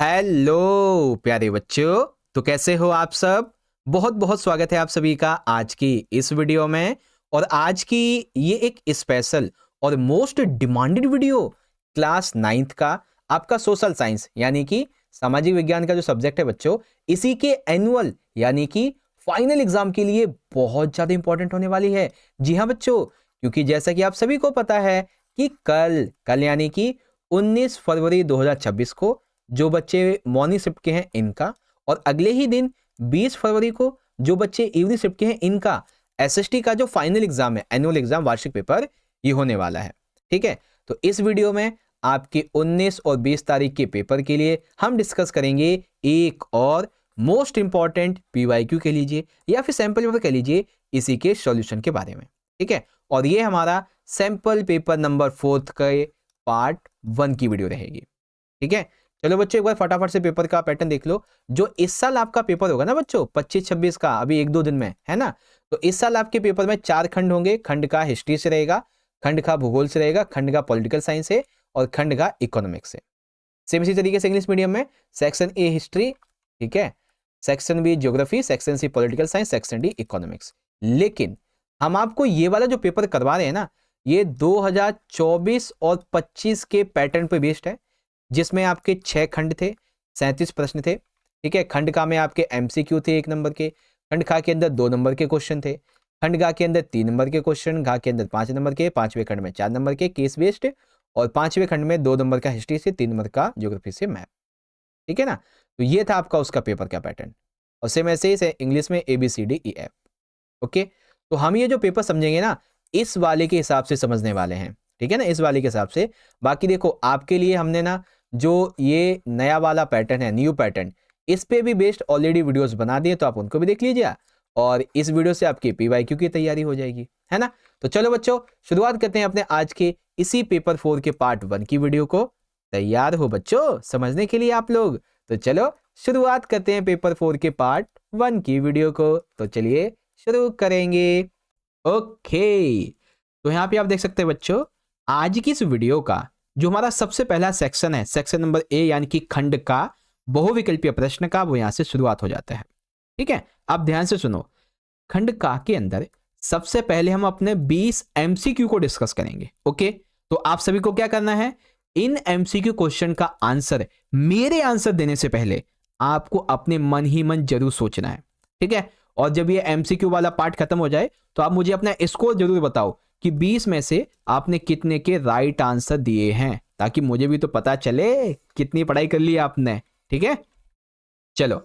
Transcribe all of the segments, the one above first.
Hello प्यारे बच्चों, तो कैसे हो आप सब। बहुत बहुत स्वागत है आप सभी का आज की इस वीडियो में। और आज की ये एक स्पेशल और most demanded video class 9th का आपका सोशल साइंस यानी कि सामाजिक विज्ञान का जो सब्जेक्ट है बच्चों, इसी के एनुअल यानी कि फाइनल एग्जाम के लिए बहुत ज्यादा इंपॉर्टेंट होने वाली है। जी हाँ बच्चों, क्योंकि जैसा कि आप सभी को पता है कि कल यानी कि 19 फरवरी 2026 को जो बच्चे मॉर्निंग शिफ्ट के हैं इनका, और अगले ही दिन 20 फरवरी को जो बच्चे इवनिंग शिफ्ट के हैं इनका एसएसटी का जो फाइनल एग्जाम है, एनुअल एग्जाम, वार्षिक पेपर, ये होने वाला है। ठीक है, तो इस वीडियो में आपके 19 और 20 तारीख के पेपर के लिए हम डिस्कस करेंगे एक और मोस्ट इंपॉर्टेंट पीवाईक्यू कह लीजिए या फिर सैंपल पेपर कह लीजिए, इसी के सॉल्यूशन के बारे में। ठीक है, और ये हमारा सैंपल पेपर नंबर 4 के पार्ट 1 की वीडियो रहेगी। ठीक है, चलो बच्चों एक बार फटाफट से पेपर का पैटर्न देख लो। जो इस साल आपका पेपर होगा ना बच्चों 25-26 का, अभी 1-2 दिन में है ना, तो इस साल आपके पेपर में 4 खंड होंगे। खंड का हिस्ट्री से रहेगा, खंड का भूगोल से रहेगा, खंड का पॉलिटिकल साइंस है और खंड का इकोनॉमिक्स से। सेम इसी तरीके से इंग्लिश मीडियम में सेक्शन ए हिस्ट्री, ठीक है, section B geography, section C political science, section D economics. लेकिन हम आपको ये वाला जो पेपर करवा रहे हैं ना, ये 2024 और 25 के पैटर्न पे बेस्ड है, जिसमें आपके 6 खंड थे, 37 प्रश्न थे। ठीक है, खंड का में आपके एमसीक्यू थे 1 नंबर के, खंड खा के अंदर 2 नंबर के क्वेश्चन थे, खंड गा के अंदर 3 नंबर के क्वेश्चन, घा के अंदर 5 नंबर के, 5वें खंड में 4 नंबर के केस बेस्ड, और 5वें खंड में 2 नंबर का हिस्ट्री से, 3 नंबर का ज्योग्राफी से मैप। ठीक है ना, तो ये था आपका उसका पेपर का पैटर्न। और सेम ऐसे ही इंग्लिश में ABCDEF। ओके, तो हम ये जो पेपर समझेंगे ना, इस वाले के हिसाब से समझने वाले हैं। ठीक है ना, इस वाले के हिसाब से। बाकी देखो आपके लिए हमने ना जो ये नया वाला पैटर्न है, न्यू पैटर्न, इस पे भी बेस्ड ऑलरेडी वीडियोस बना दिए, तो आप उनको भी देख लीजिए। और इस वीडियो से आपकी पीवाईक्यू की तैयारी हो जाएगी, है ना। तो चलो बच्चों शुरुआत करते हैं अपने आज के इसी पेपर 4 के पार्ट 1 की वीडियो को। तैयार हो बच्चों समझने के लिए आप लोग? तो चलो शुरुआत करते हैं पेपर 4 के पार्ट 1 की वीडियो को। तो चलिए शुरू करेंगे। ओके, तो यहाँ पे आप देख सकते हैं बच्चों, आज की इस वीडियो का जो हमारा सबसे पहला सेक्शन है, सेक्शन नंबर ए यानी कि खंड का बहुविकल्पीय प्रश्न का, वो यहां से शुरुआत हो जाता है। ठीक है, अब ध्यान से सुनो। खंड का के अंदर सबसे पहले हम अपने 20 एमसीक्यू को डिस्कस करेंगे। ओके, तो आप सभी को क्या करना है, इन एमसीक्यू क्वेश्चन का आंसर मेरे आंसर देने से पहले आपको अपने मन ही मन जरूर सोचना है। ठीक है, और जब ये एमसीक्यू वाला पार्ट खत्म हो जाए तो आप मुझे अपना स्कोर जरूर बताओ कि 20 में से आपने कितने के राइट आंसर दिए हैं, ताकि मुझे भी तो पता चले कितनी पढ़ाई कर ली आपने। ठीक है, चलो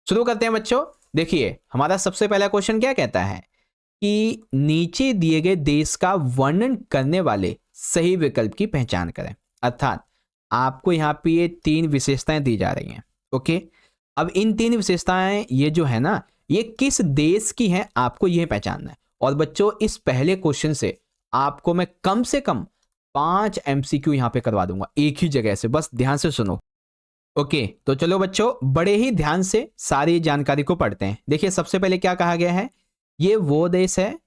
शुरू करते हैं बच्चों। देखिए हमारा सबसे पहला क्वेश्चन क्या कहता है कि नीचे दिए गए देश का वर्णन करने वाले सही विकल्प की पहचान करें। अर्थात आपको यहां पे ये 3 विशेषताएं दी जा रही हैं। ओके, अब इन 3 विशेषताएं ये जो है ना, ये किस देश की हैं आपको यह पहचानना है। और बच्चों इस पहले क्वेश्चन से आपको मैं कम से कम 5 एमसीक्यू यहां पे करवा दूंगा एक ही जगह से, बस ध्यान से सुनो। ओके, तो चलो बच्चों बड़े ही ध्यान से सारी जानकारी को पढ़ते हैं। देखिए सबसे पहले क्या कहा गया है, ये वो देश है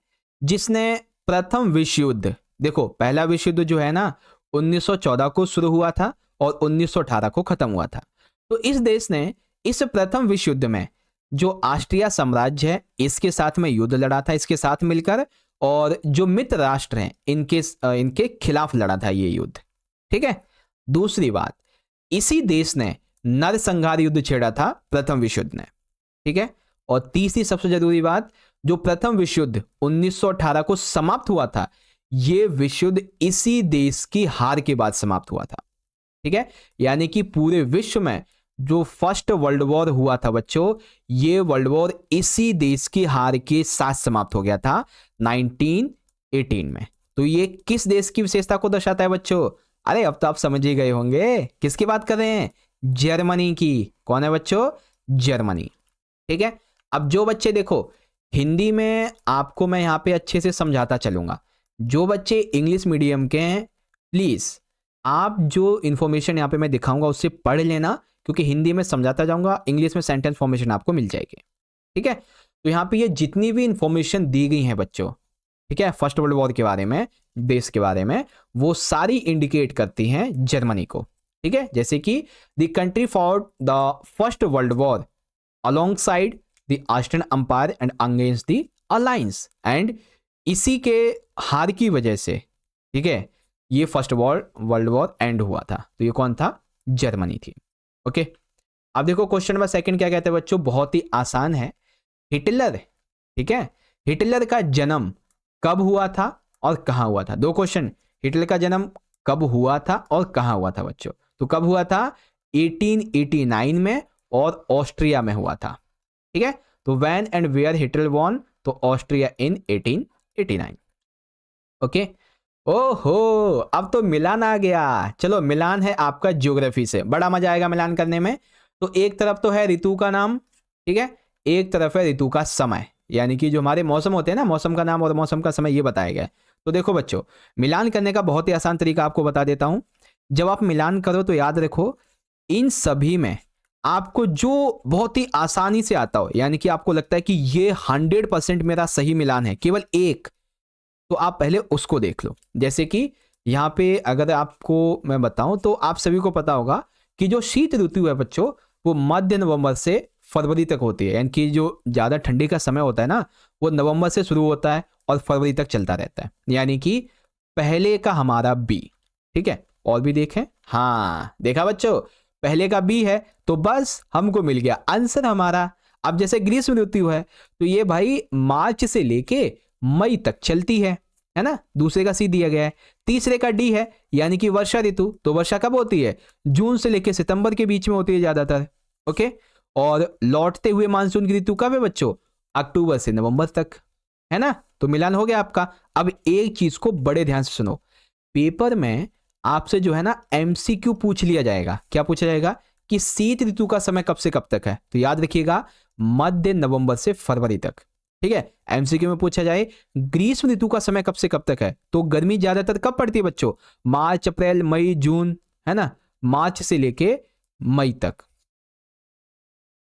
जिसने प्रथम विश्व युद्ध, देखो पहला विश्व युद्ध जो है ना 1914 को शुरू हुआ था और 1918 को खत्म हुआ था। तो इस देश ने इस प्रथम विश्व युद्ध में जो ऑस्ट्रिया साम्राज्य है इसके साथ में युद्ध लड़ा था, इसके साथ मिलकर, और जो मित्र राष्ट्र हैं इनके खिलाफ लड़ा था ये युद्ध। ठीक है, दूसरी बात, इसी देश ने नरसंहार युद्ध छेड़ा था प्रथम विश्व युद्ध ने। ठीक है, और तीसरी सबसे जरूरी बात, जो प्रथम विश्व युद्ध 1918 को समाप्त हुआ था, ये विश्व युद्ध इसी देश की हार के बाद समाप्त हुआ था। ठीक है, यानी कि पूरे विश्व में जो फर्स्ट वर्ल्ड वॉर हुआ था बच्चों, ये वर्ल्ड वॉर इसी देश की हार के साथ समाप्त हो गया था 1918 में। तो ये किस देश की विशेषता को दर्शाता है बच्चों? अरे अब तो आप समझ ही गए होंगे किसकी बात कर रहे हैं, जर्मनी की। कौन है बच्चों? जर्मनी। ठीक है, अब जो बच्चे देखो हिंदी में आपको मैं यहां पे अच्छे से समझाता चलूंगा, जो बच्चे इंग्लिश मीडियम के हैं प्लीज आप जो इंफॉर्मेशन यहां पे मैं दिखाऊंगा उससे पढ़ लेना, क्योंकि हिंदी में समझाता जाऊंगा, इंग्लिश में सेंटेंस फॉर्मेशन आपको मिल जाएगी। ठीक है, तो यहाँ पे ये जितनी भी इंफॉर्मेशन दी गई है बच्चों, ठीक है, फर्स्ट वर्ल्ड वॉर के बारे में, देश के बारे में, वो सारी इंडिकेट करती हैं जर्मनी को। ठीक है, जैसे कि the country fought the first world war alongside the eastern empire and against the alliance, and इसी के हार की वजह से, ठीक है, ये फर्स्ट वर्ल्ड वॉर एंड हुआ था। तो ये कौन था? जर्मनी थी। ओके, अब देखो क्वेश्चन नंबर सेकंड क्या कहते हैं बच्चों, बहुत ही आसान है। हिटलर, ठीक है, हिटलर का जन्म कब हुआ था और कहां हुआ था? दो क्वेश्चन, हिटलर का जन्म कब हुआ था और कहां हुआ था बच्चों? तो कब हुआ था? 1889 में और ऑस्ट्रिया में हुआ था। ठीक है, तो when and where Hitler born? तो ऑस्ट्रिया इन 1889। ओके, ओहो, अब तो मिलान आ गया। चलो, मिलान है आपका ज्योग्राफी से, बड़ा मजा आएगा मिलान करने में। तो एक तरफ तो है ऋतु का नाम, ठीक है, एक तरफ है ऋतु का समय, यानी कि जो हमारे मौसम होते हैं ना, मौसम का नाम और मौसम का समय ये बताया गया है। तो देखो बच्चों, मिलान करने का बहुत ही आसान तरीका आपको बता देता हूं। जब आप मिलान करो तो याद रखो, इन सभी में आपको जो बहुत ही आसानी से आता हो, यानी कि आपको लगता है कि ये 100% मेरा सही मिलान है, केवल एक, तो आप पहले उसको देख लो। जैसे कि यहाँ पे अगर आपको मैं बताऊं तो आप सभी को पता होगा कि जो शीत ऋतु है बच्चों, वो मध्य नवंबर से फरवरी तक होती है, यानी कि जो ज़्यादा ठंडी का समय होता है ना, वो नवंबर से शुरू होता है और फरवरी तक चलता रहता है, यानी कि पहले का हमारा बी। ठीक है, और भी देखें, हाँ देखा बच्चों, पहले का बी है, तो बस हमको मिल गया आंसर हमारा। अब जैसे ग्रीष्म ऋतु है, तो ये भाई मार्च से लेके मई तक चलती है ना, दूसरे का सी दिया गया है। तीसरे का डी है, यानी कि वर्षा ऋतु, तो वर्षा कब होती है? जून से लेके सितंबर के बीच में होती है ज्यादातर। ओके, और लौटते हुए मानसून की ऋतु कब है बच्चों? अक्टूबर से नवंबर तक, है ना। तो मिलान हो गया आपका। अब एक चीज को बड़े ध्यान से सुनो, पेपर में आपसे जो है ना एमसीक्यू पूछ लिया जाएगा। क्या पूछा जाएगा? कि शीत ऋतु का समय कब से कब तक है? तो याद रखिएगा, मध्य नवंबर से फरवरी तक। ठीक है, एमसीक्यू में पूछा जाए ग्रीष्म ऋतु का समय कब से कब तक है, तो गर्मी ज्यादातर कब पड़ती है बच्चों? मार्च, अप्रैल, मई, जून, है ना, मार्च से लेके मई तक।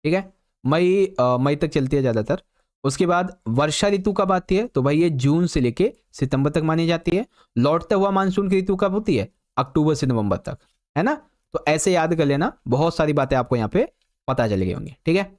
ठीक है, मई तक चलती है ज्यादातर। उसके बाद वर्षा ऋतु कब आती है? तो भाई ये जून से लेके सितंबर तक मानी जाती है। लौटता हुआ मानसून की ऋतु कब होती है? अक्टूबर से नवंबर तक, है ना। तो ऐसे याद कर लेना, बहुत सारी बातें आपको यहाँ पे पता चल गई होंगी। ठीक है,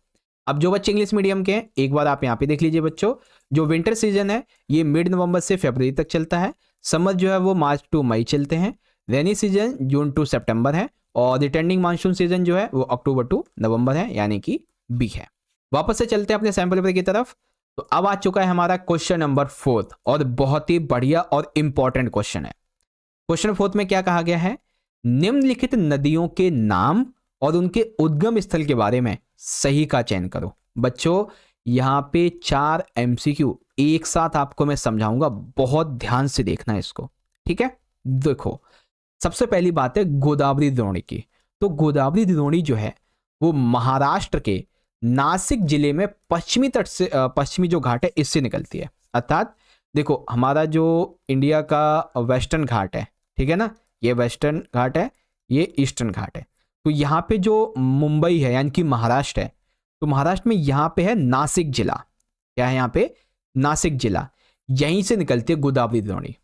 अब जो बच्चे इंग्लिश मीडियम के हैं, एक बार आप यहाँ पे देख लीजिए बच्चों, जो विंटर सीजन है ये मिड नवंबर से फरवरी तक चलता है। समर जो है वो मार्च टू मई चलते हैं। रेनी सीजन जून टू सितंबर है, और रिटर्निंग मानसून सीजन जो है वो अक्टूबर टू नवंबर है, यानी कि बी है। वापस से चलते हैं अपने सैंपल पेपर की तरफ। तो अब आ चुका है हमारा क्वेश्चन नंबर 4, और बहुत ही बढ़िया और इंपॉर्टेंट क्वेश्चन है। क्वेश्चन 4 में क्या कहा गया है? निम्नलिखित नदियों के नाम और उनके उद्गम स्थल के बारे में सही का चयन करो। बच्चों, यहां पे 4 एमसीक्यू एक साथ आपको मैं समझाऊंगा, बहुत ध्यान से देखना इसको। ठीक है, देखो, सबसे पहली बात है गोदावरी द्रोणी की। तो गोदावरी द्रोणी जो है वो महाराष्ट्र के नासिक जिले में पश्चिमी तट से, पश्चिमी जो घाट है इससे निकलती है। अर्थात देखो, हमारा जो इंडिया का वेस्टर्न घाट है, ठीक है ना, ये वेस्टर्न घाट है, ये ईस्टर्न घाट है। तो यहाँ पे जो मुंबई है, यानी कि महाराष्ट्र है, तो महाराष्ट्र में यहाँ पे है नासिक जिला। क्या है यहाँ पे? नासिक जिला। यहीं से निकलती है गोदावरी द्रोणी।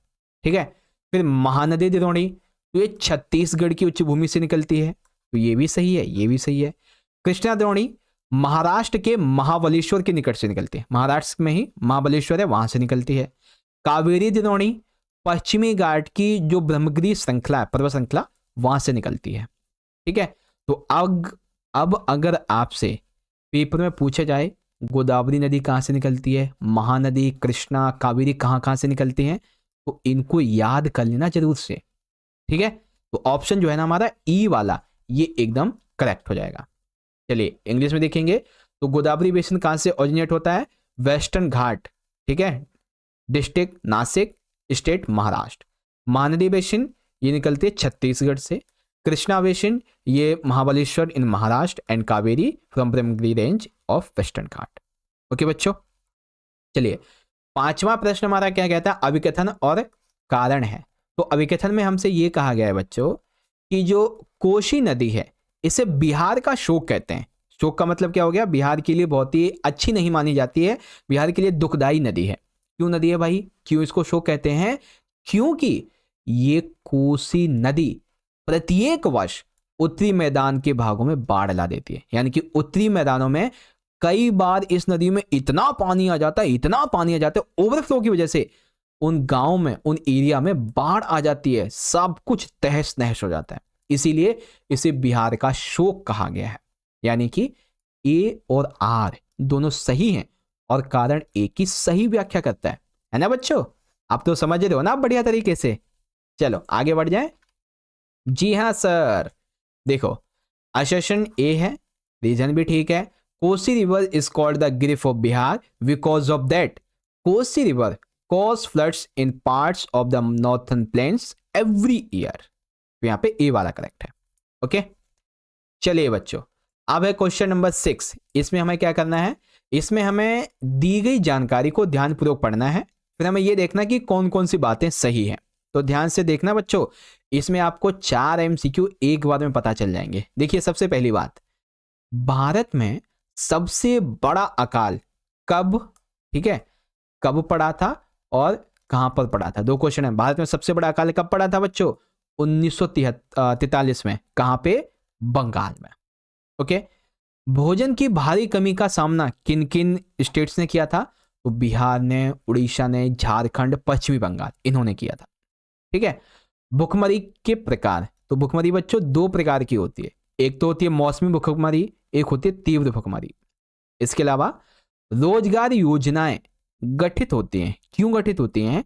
ठीक है, फिर महानदी द्रोणी, तो ये छत्तीसगढ़ की उच्च भूमि से निकलती है, तो ये भी सही है, ये भी सही है। कृष्णा द्रोणी महाराष्ट्र के महाबलेश्वर के निकट से निकलती है, महाराष्ट्र में ही महाबलेश्वर है, वहां से निकलती है। कावेरी द्रोणी पश्चिमी घाट की जो ब्रह्मगिरी श्रृंखला है, पर्वत श्रृंखला, वहां से निकलती है। ठीक है, तो अब अगर आपसे पेपर में पूछा जाए गोदावरी नदी कहाँ से निकलती है, महानदी, कृष्णा, कावेरी कहाँ से निकलती हैं, तो इनको याद कर लेना जरूर से। ठीक है, तो ऑप्शन जो है ना हमारा ई वाला, ये एकदम करेक्ट हो जाएगा। चलिए इंग्लिश में देखेंगे, तो गोदावरी बेसिन कहाँ से ओरिजिनेट होता है? वेस्टर्न घाट, ठीक है, district Nashik, state Maharashtra. Mahanadi basin ये निकलती है छत्तीसगढ़ से। कृष्णा बेसिन ये Mahabaleshwar in Maharashtra, and Kaveri from Brahmagiri range of western Ghat. Okay बच्चों, चलिए 5वां प्रश्न हमारा क्या कहता है? अभिकथन और कारण है। तो अभिकथन में हमसे ये कहा गया है बच्चों कि जो कोसी नदी है इसे बिहार का शोक कहते हैं। शोक का मतलब क्या हो गया? बिहार के लिए बहुत ही अच्छी नहीं मानी जाती है, बिहार के लिए दुखदाई नदी है। क्यों नदी है भाई? क्यों इसको शोक कहते हैं? क्योंकि ये कोसी नदी प्रत्येक वर्ष उत्तरी मैदान के भागों में बाढ़ ला देती है। यानी कि उत्तरी मैदानों में कई बार इस नदी में इतना पानी आ जाता है, इतना पानी आ जाता है, ओवरफ्लो की वजह से उन गांव में, उन एरिया में बाढ़ आ जाती है, सब कुछ तहस नहस हो जाता है। इसीलिए इसे बिहार का शोक कहा गया है। यानी कि ए और आर दोनों सही हैं और कारण ए की सही व्याख्या करता है ना बच्चों? आप तो समझ रहे हो ना बढ़िया तरीके से। चलो आगे बढ़ जाए। जी हाँ सर, देखो असर्शन ए है, रीजन भी ठीक है। Kosi river is called the grief of Bihar because of that Kosi river cause floods in parts of the northern plains every year. तो यहाँ पे ए वाला करेक्ट है। ओके चलिए बच्चों, अब है क्वेश्चन नंबर 6। इसमें हमें क्या करना है, इसमें हमें दी गई जानकारी को ध्यानपूर्वक पढ़ना है, फिर हमें यह देखना कि कौन कौन सी बातें सही हैं। तो ध्यान से देखना बच्चों, इसमें आपको 4 MCQ एक बार में पता चल जाएंगे। देखिए सबसे पहली बात, भारत में सबसे बड़ा अकाल कब, ठीक है, कब पड़ा था और कहां पर पड़ा था? 2 क्वेश्चन है। भारत में सबसे बड़ा अकाल कब पड़ा था बच्चों? 1943 में। कहां पे? बंगाल में। ओके, भोजन की भारी कमी का सामना किन किन स्टेट्स ने किया था? तो बिहार ने, उड़ीसा ने, झारखंड, पश्चिमी बंगाल, इन्होंने किया था। ठीक है। भुखमरी के प्रकार, तो भुखमरी बच्चों 2 प्रकार की होती है, एक तो होती है मौसमी भुखमरी, एक होती है तीव्र भुखमरी। इसके अलावा रोजगार योजनाएं गठित होती हैं। क्यों गठित होती हैं?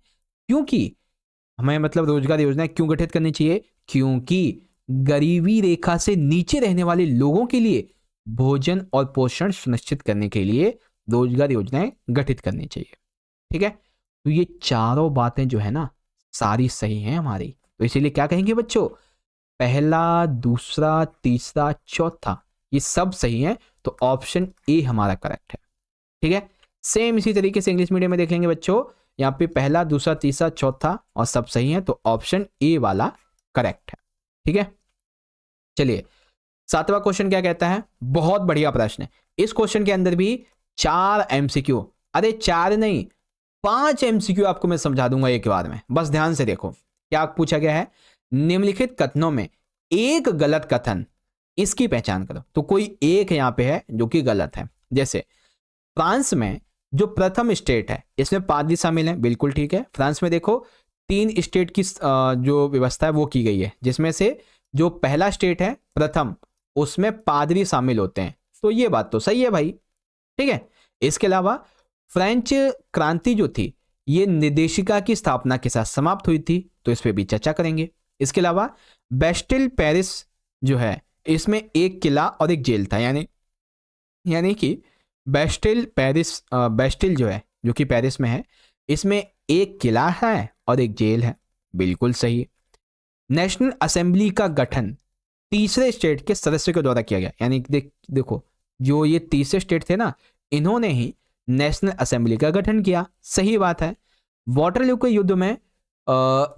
क्योंकि हमें मतलब रोजगार योजनाएं क्यों गठित करनी चाहिए? क्योंकि गरीबी रेखा से नीचे रहने वाले लोगों के लिए भोजन और पोषण सुनिश्चित करने के लिए रोजगार योजनाएं गठित करनी चाहिए। ठीक है, तो ये चारों बातें जो है ना सारी सही हैं हमारी। तो इसीलिए क्या कहेंगे बच्चों, पहला, दूसरा, तीसरा, चौथा ये सब सही है, तो ऑप्शन ए हमारा करेक्ट है। ठीक है, सेम इसी तरीके से इंग्लिश मीडियम में देख लेंगे बच्चों, यहाँ पे पहला, दूसरा, तीसरा, चौथा और सब सही है, तो ऑप्शन ए वाला करेक्ट है। ठीक है, चलिए 7वां क्वेश्चन क्या कहता है? बहुत बढ़िया प्रश्न है। इस क्वेश्चन के अंदर भी 4 MCQ, अरे 4 नहीं 5 MCQ आपको मैं समझा दूंगा एक बार में, बस ध्यान से देखो। क्या पूछा गया है? निम्नलिखित कथनों में एक गलत कथन, इसकी पहचान करो। तो कोई एक यहां पे है जो कि गलत है। जैसे फ्रांस में जो प्रथम स्टेट है इसमें पादरी शामिल है, बिल्कुल ठीक है। फ्रांस में देखो 3 स्टेट की जो व्यवस्था है वो की गई है, जिसमें से जो पहला स्टेट है प्रथम, उसमें पादरी शामिल होते हैं, तो ये बात तो सही है भाई। ठीक है, इसके अलावा फ्रेंच क्रांति जो थी ये निर्देशिका की स्थापना के साथ समाप्त हुई थी, तो इस पे भी चर्चा करेंगे। इसके अलावा बेस्टिल पेरिस जो है इसमें एक किला और एक जेल था, यानी कि बेस्टिल पेरिस, बेस्टिल जो है जो कि पेरिस में है, इसमें एक किला है और एक जेल है, बिल्कुल सही। नेशनल असेंबली का गठन तीसरे स्टेट के सदस्यों के द्वारा किया गया, यानी देखो जो ये तीसरे स्टेट थे ना, इन्होंने ही नेशनल असेंबली का गठन किया, सही बात है। वाटरलू के युद्ध में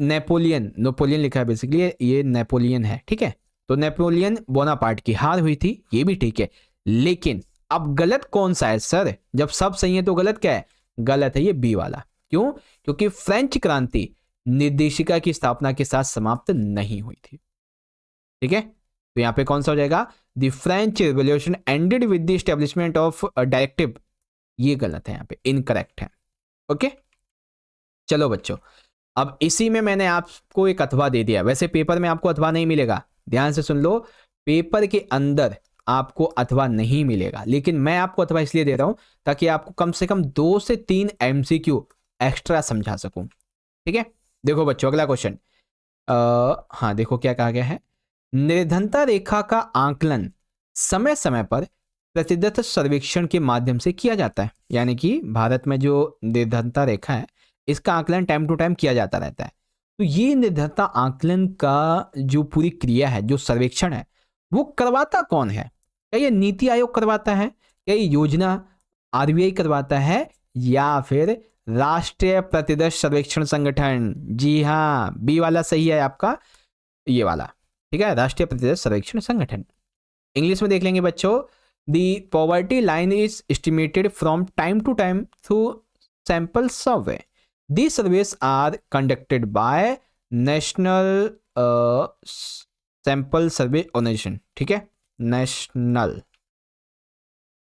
नेपोलियन लिखा है, बेसिकली ये नेपोलियन है। ठीक है, तो नेपोलियन बोनापार्ट की हार हुई थी, ये भी ठीक है। लेकिन अब गलत कौन सा है सर? जब सब सही है तो गलत क्या है? गलत है ये बी वाला। क्यों? क्योंकि फ्रेंच क्रांति निर्देशिका की स्थापना के साथ समाप्त नहीं हुई थी। ठीक है, तो यहां पे कौन सा हो जाएगा? The French revolution ended with the establishment of directive, ये गलत है, यहां पे इनकरेक्ट है। ओके, चलो बच्चों, अब इसी में मैंने आपको एक अथवा दे दिया। वैसे पेपर में आपको अथवा नहीं मिलेगा, ध्यान से सुन लो, पेपर के अंदर आपको अथवा नहीं मिलेगा, लेकिन मैं आपको अथवा इसलिए दे रहा हूं ताकि आपको कम से कम 2 से 3 MCQ एक्स्ट्रा समझा सकूं। ठीक है, देखो बच्चों अगला क्वेश्चन, हाँ देखो क्या कहा गया है। निर्धनता रेखा का आंकलन समय समय पर प्रतिदत्त सर्वेक्षण के माध्यम से किया जाता है, यानी कि भारत में जो निर्धनता रेखा है इसका आंकलन टाइम टू टाइम किया जाता रहता है। तो ये निर्धनता आंकलन का जो पूरी क्रिया है, जो सर्वेक्षण है, वो करवाता कौन है? क्या ये नीति आयोग करवाता है, क्या ये योजना RBI करवाता है, या फिर राष्ट्रीय प्रतिदत्त सर्वेक्षण संगठन? जी हाँ, बी वाला सही है आपका, ये वाला। ठीक है, राष्ट्रीय प्रतिदत्त सर्वेक्षण संगठन। इंग्लिश में देख लेंगे बच्चों, the poverty line is estimated from time to time through sample survey. These surveys are conducted by National sample survey organisation, ठीक है, नेशनल।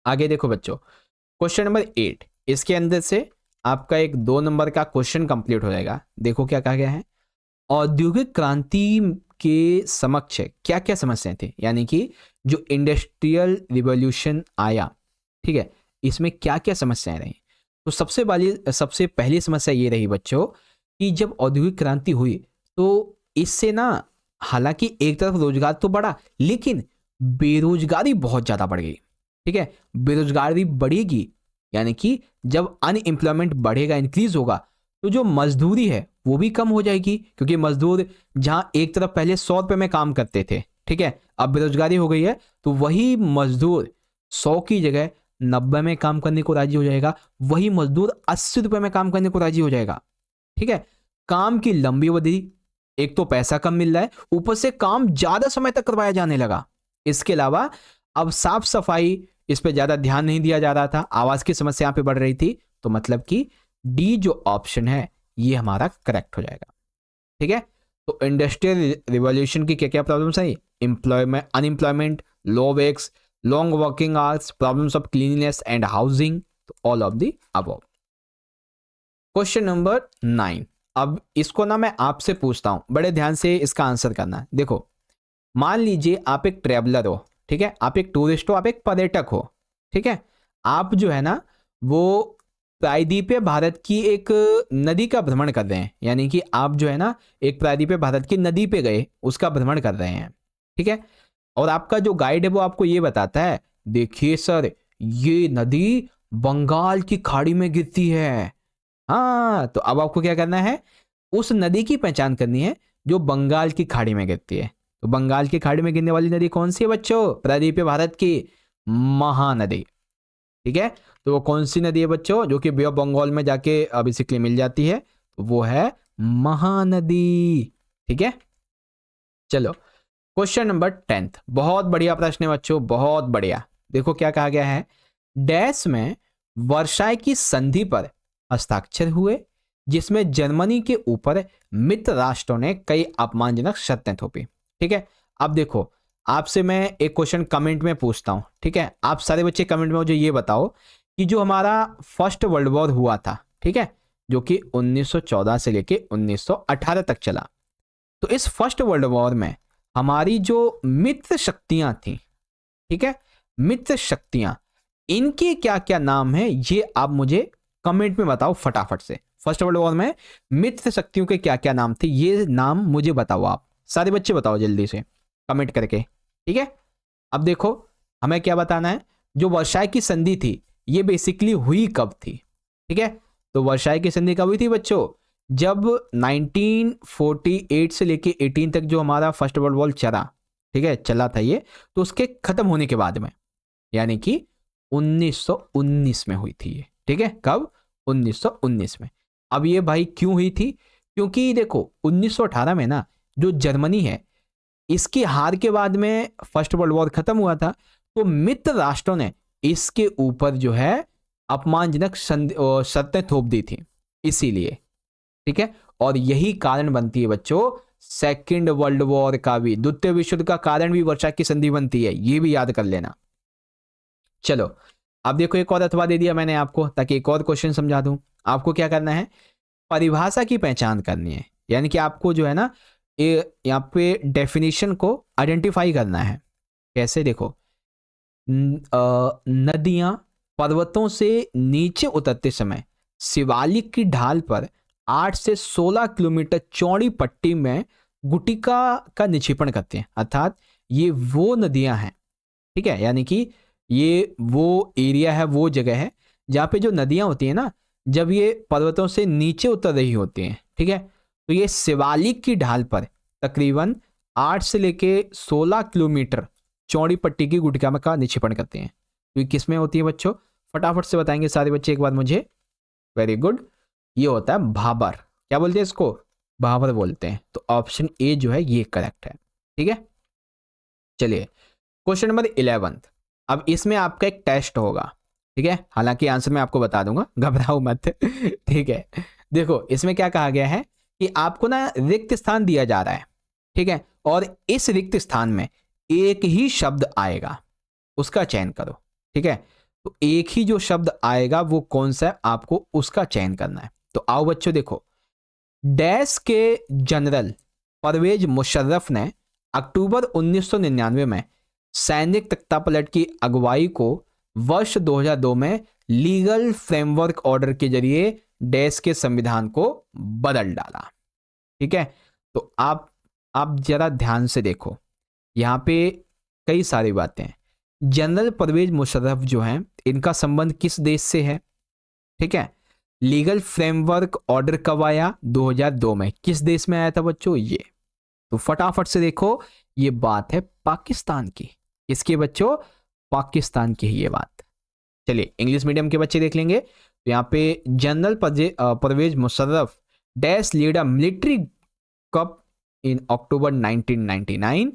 आगे देखो बच्चों, क्वेश्चन नंबर 8, इसके अंदर से आपका एक 2 नंबर का क्वेश्चन कंप्लीट हो जाएगा। देखो क्या कहा गया है, औद्योगिक क्रांति के समक्ष क्या क्या समस्याएं थी, यानी कि जो इंडस्ट्रियल रिवॉल्यूशन आया, ठीक है, इसमें क्या क्या समस्याएं रही। तो सबसे पहली समस्या ये रही बच्चों कि जब औद्योगिक क्रांति हुई तो इससे ना, हालांकि एक तरफ रोजगार तो बढ़ा, लेकिन बेरोजगारी बहुत ज्यादा बढ़ गई, ठीक है। बेरोजगारी बढ़ेगी यानी कि जब अनएम्प्लॉयमेंट बढ़ेगा, इंक्रीज होगा, तो जो मजदूरी है वो भी कम हो जाएगी, क्योंकि मजदूर जहां एक तरफ पहले 100 रुपए में काम करते थे, ठीक है, अब बेरोजगारी हो गई है, तो वही मजदूर 100 की जगह 90 में काम करने को राजी हो जाएगा, वही मजदूर 80 रुपए में काम करने को राजी हो जाएगा, ठीक है। काम की लंबी अवधि, एक तो पैसा कम मिल रहा है, ऊपर से काम ज्यादा समय तक करवाया जाने लगा। इसके अलावा अब साफ सफाई, इस पे ज्यादा ध्यान नहीं दिया जा रहा था, आवास की समस्या यहाँ पे बढ़ रही थी। तो मतलब कि डी जो ऑप्शन है ये हमारा करेक्ट हो जाएगा, ठीक है। तो इंडस्ट्रियल रिवॉल्यूशन की क्या क्या प्रॉब्लम्स आई, employment, unemployment, low wages, long working hours, problems of cleanliness and housing, तो all of the above. Question number 9, अब इसको ना मैं आपसे पूछता हूं, बड़े ध्यान से इसका आंसर करना। देखो, मान लीजिए आप एक ट्रेवलर हो, ठीक है, आप एक टूरिस्ट हो, आप एक पर्यटक हो, ठीक है। आप जो है ना वो प्रायद्वीपीय भारत की एक नदी का भ्रमण कर रहे हैं, यानी कि आप जो है ना एक प्रायद्वीपीय भारत की नदी पे गए, उसका भ्रमण कर रहे हैं, ठीक है। और आपका जो गाइड है वो आपको ये बताता है, देखिए सर ये नदी बंगाल की खाड़ी में गिरती है। हाँ, तो अब आपको क्या करना है, उस नदी की पहचान करनी है जो बंगाल की खाड़ी में गिरती है। तो बंगाल की खाड़ी में गिरने वाली नदी कौन सी है बच्चों, प्रायद्वीपीय भारत की महानदी, ठीक है। तो वो कौन सी नदी है बच्चों, जो कि बे ऑफ बंगाल में जाके बेसिकली मिल जाती है, वो है महानदी, ठीक है। चलो क्वेश्चन नंबर 10, बहुत बढ़िया प्रश्न है बच्चों, बहुत बढ़िया। देखो क्या कहा गया है, डैश में वर्साई की संधि पर हस्ताक्षर हुए, जिसमें जर्मनी के ऊपर मित्र राष्ट्रों ने कई अपमानजनक शर्तें थोपी, ठीक है। अब देखो, आपसे मैं एक क्वेश्चन कमेंट में पूछता हूं, ठीक है, आप सारे बच्चे कमेंट में मुझे ये बताओ कि जो हमारा फर्स्ट वर्ल्ड वॉर हुआ था, ठीक है, जो कि 1914 से लेके 1918 तक चला, तो इस फर्स्ट वर्ल्ड वॉर में हमारी जो मित्र शक्तियां थी, ठीक है, मित्र शक्तियां, इनके क्या क्या नाम है ये आप मुझे कमेंट में बताओ फटाफट से। फर्स्ट वर्ल्ड वॉर में मित्र शक्तियों के क्या क्या नाम थे, ये नाम मुझे बताओ, आप सारे बच्चे बताओ जल्दी से कमेंट करके, ठीक है। अब देखो हमें क्या बताना है, जो वर्साई की संधि थी ये बेसिकली हुई कब थी, ठीक है। तो वर्साई की संधि कब हुई थी बच्चों, जब 1948 से लेके 18 तक जो हमारा फर्स्ट वर्ल्ड वॉर चला, ठीक है, चला था ये, तो उसके खत्म होने के बाद में, यानी कि 1919 में हुई थी ये, ठीक है। कब, 1919 में। अब ये भाई क्यों हुई थी, क्योंकि देखो 1918 में ना जो जर्मनी है, इसकी हार के बाद में फर्स्ट वर्ल्ड वॉर खत्म हुआ था, तो मित्र राष्ट्रों ने इसके ऊपर जो है अपमानजनक शर्तें थोप दी थी, इसीलिए, ठीक है। और यही कारण बनती है बच्चों सेकेंड वर्ल्ड वॉर का भी, द्वितीय विश्व युद्ध का कारण भी वर्साई की संधि बनती है, ये भी याद कर लेना। चलो अब देखो, एक और अथवा दे दिया मैंने आपको ताकि एक और क्वेश्चन समझा दूं। आपको क्या करना है, परिभाषा की पहचान करनी है, यानी कि आपको जो है ना यहाँ पे डेफिनेशन को आइडेंटिफाई करना है। कैसे, देखो, नदियां पर्वतों से नीचे उतरते समय शिवालिक की ढाल पर 8 से 16 किलोमीटर चौड़ी पट्टी में गुटिका का निक्षेपण करते हैं, अर्थात ये वो नदियां हैं, ठीक है, यानी कि ये वो एरिया है, वो जगह है जहाँ पे जो नदियां होती है ना, जब ये पर्वतों से नीचे उतर रही होती हैं, ठीक है, तो ये शिवालिक की ढाल पर तकरीबन 8 से लेके 16 किलोमीटर चौड़ी पट्टी की गुटिका का निक्षेपण करते हैं। तो ये किस में होती है बच्चों, फटाफट से बताएंगे सारे बच्चे एक बार मुझे। वेरी गुड, ये होता है भाबर। क्या बोलते हैं इसको, भाबर बोलते हैं। तो ऑप्शन ए जो है ये करेक्ट है, ठीक है। चलिए क्वेश्चन नंबर 11, अब इसमें आपका एक टेस्ट होगा, ठीक है, हालांकि आंसर मैं आपको बता दूंगा, घबराओ मत, ठीक है। देखो इसमें क्या कहा गया है कि आपको ना रिक्त स्थान दिया जा रहा है, ठीक है, और इस रिक्त स्थान में एक ही शब्द आएगा, उसका चयन करो। ठीक है, तो एक ही जो शब्द आएगा वो कौन सा है, आपको उसका चयन करना है। तो आओ बच्चों देखो, डैश के जनरल परवेज मुशर्रफ ने अक्टूबर 1999 में सैनिक तख्तापलट की अगुवाई को वर्ष 2002 में लीगल फ्रेमवर्क ऑर्डर के जरिए डैश के संविधान को बदल डाला। ठीक है, तो आप जरा ध्यान से देखो, यहाँ पे कई सारी बातें हैं। जनरल परवेज मुशर्रफ जो हैं, इनका संबंध किस देश से है? ठीक है, लीगल फ्रेमवर्क ऑर्डर कब आया? 2002 में। किस देश में आया था बच्चों? ये। तो फटाफट से देखो, ये बात है पाकिस्तान की। किसके बच्चों? पाकिस्तान की ही ये बात। चलिए इंग्लिश मीडियम के बच्चे देख लेंगे। तो यहाँ पे general Pervez Musharraf dash lead a military coup in October 1999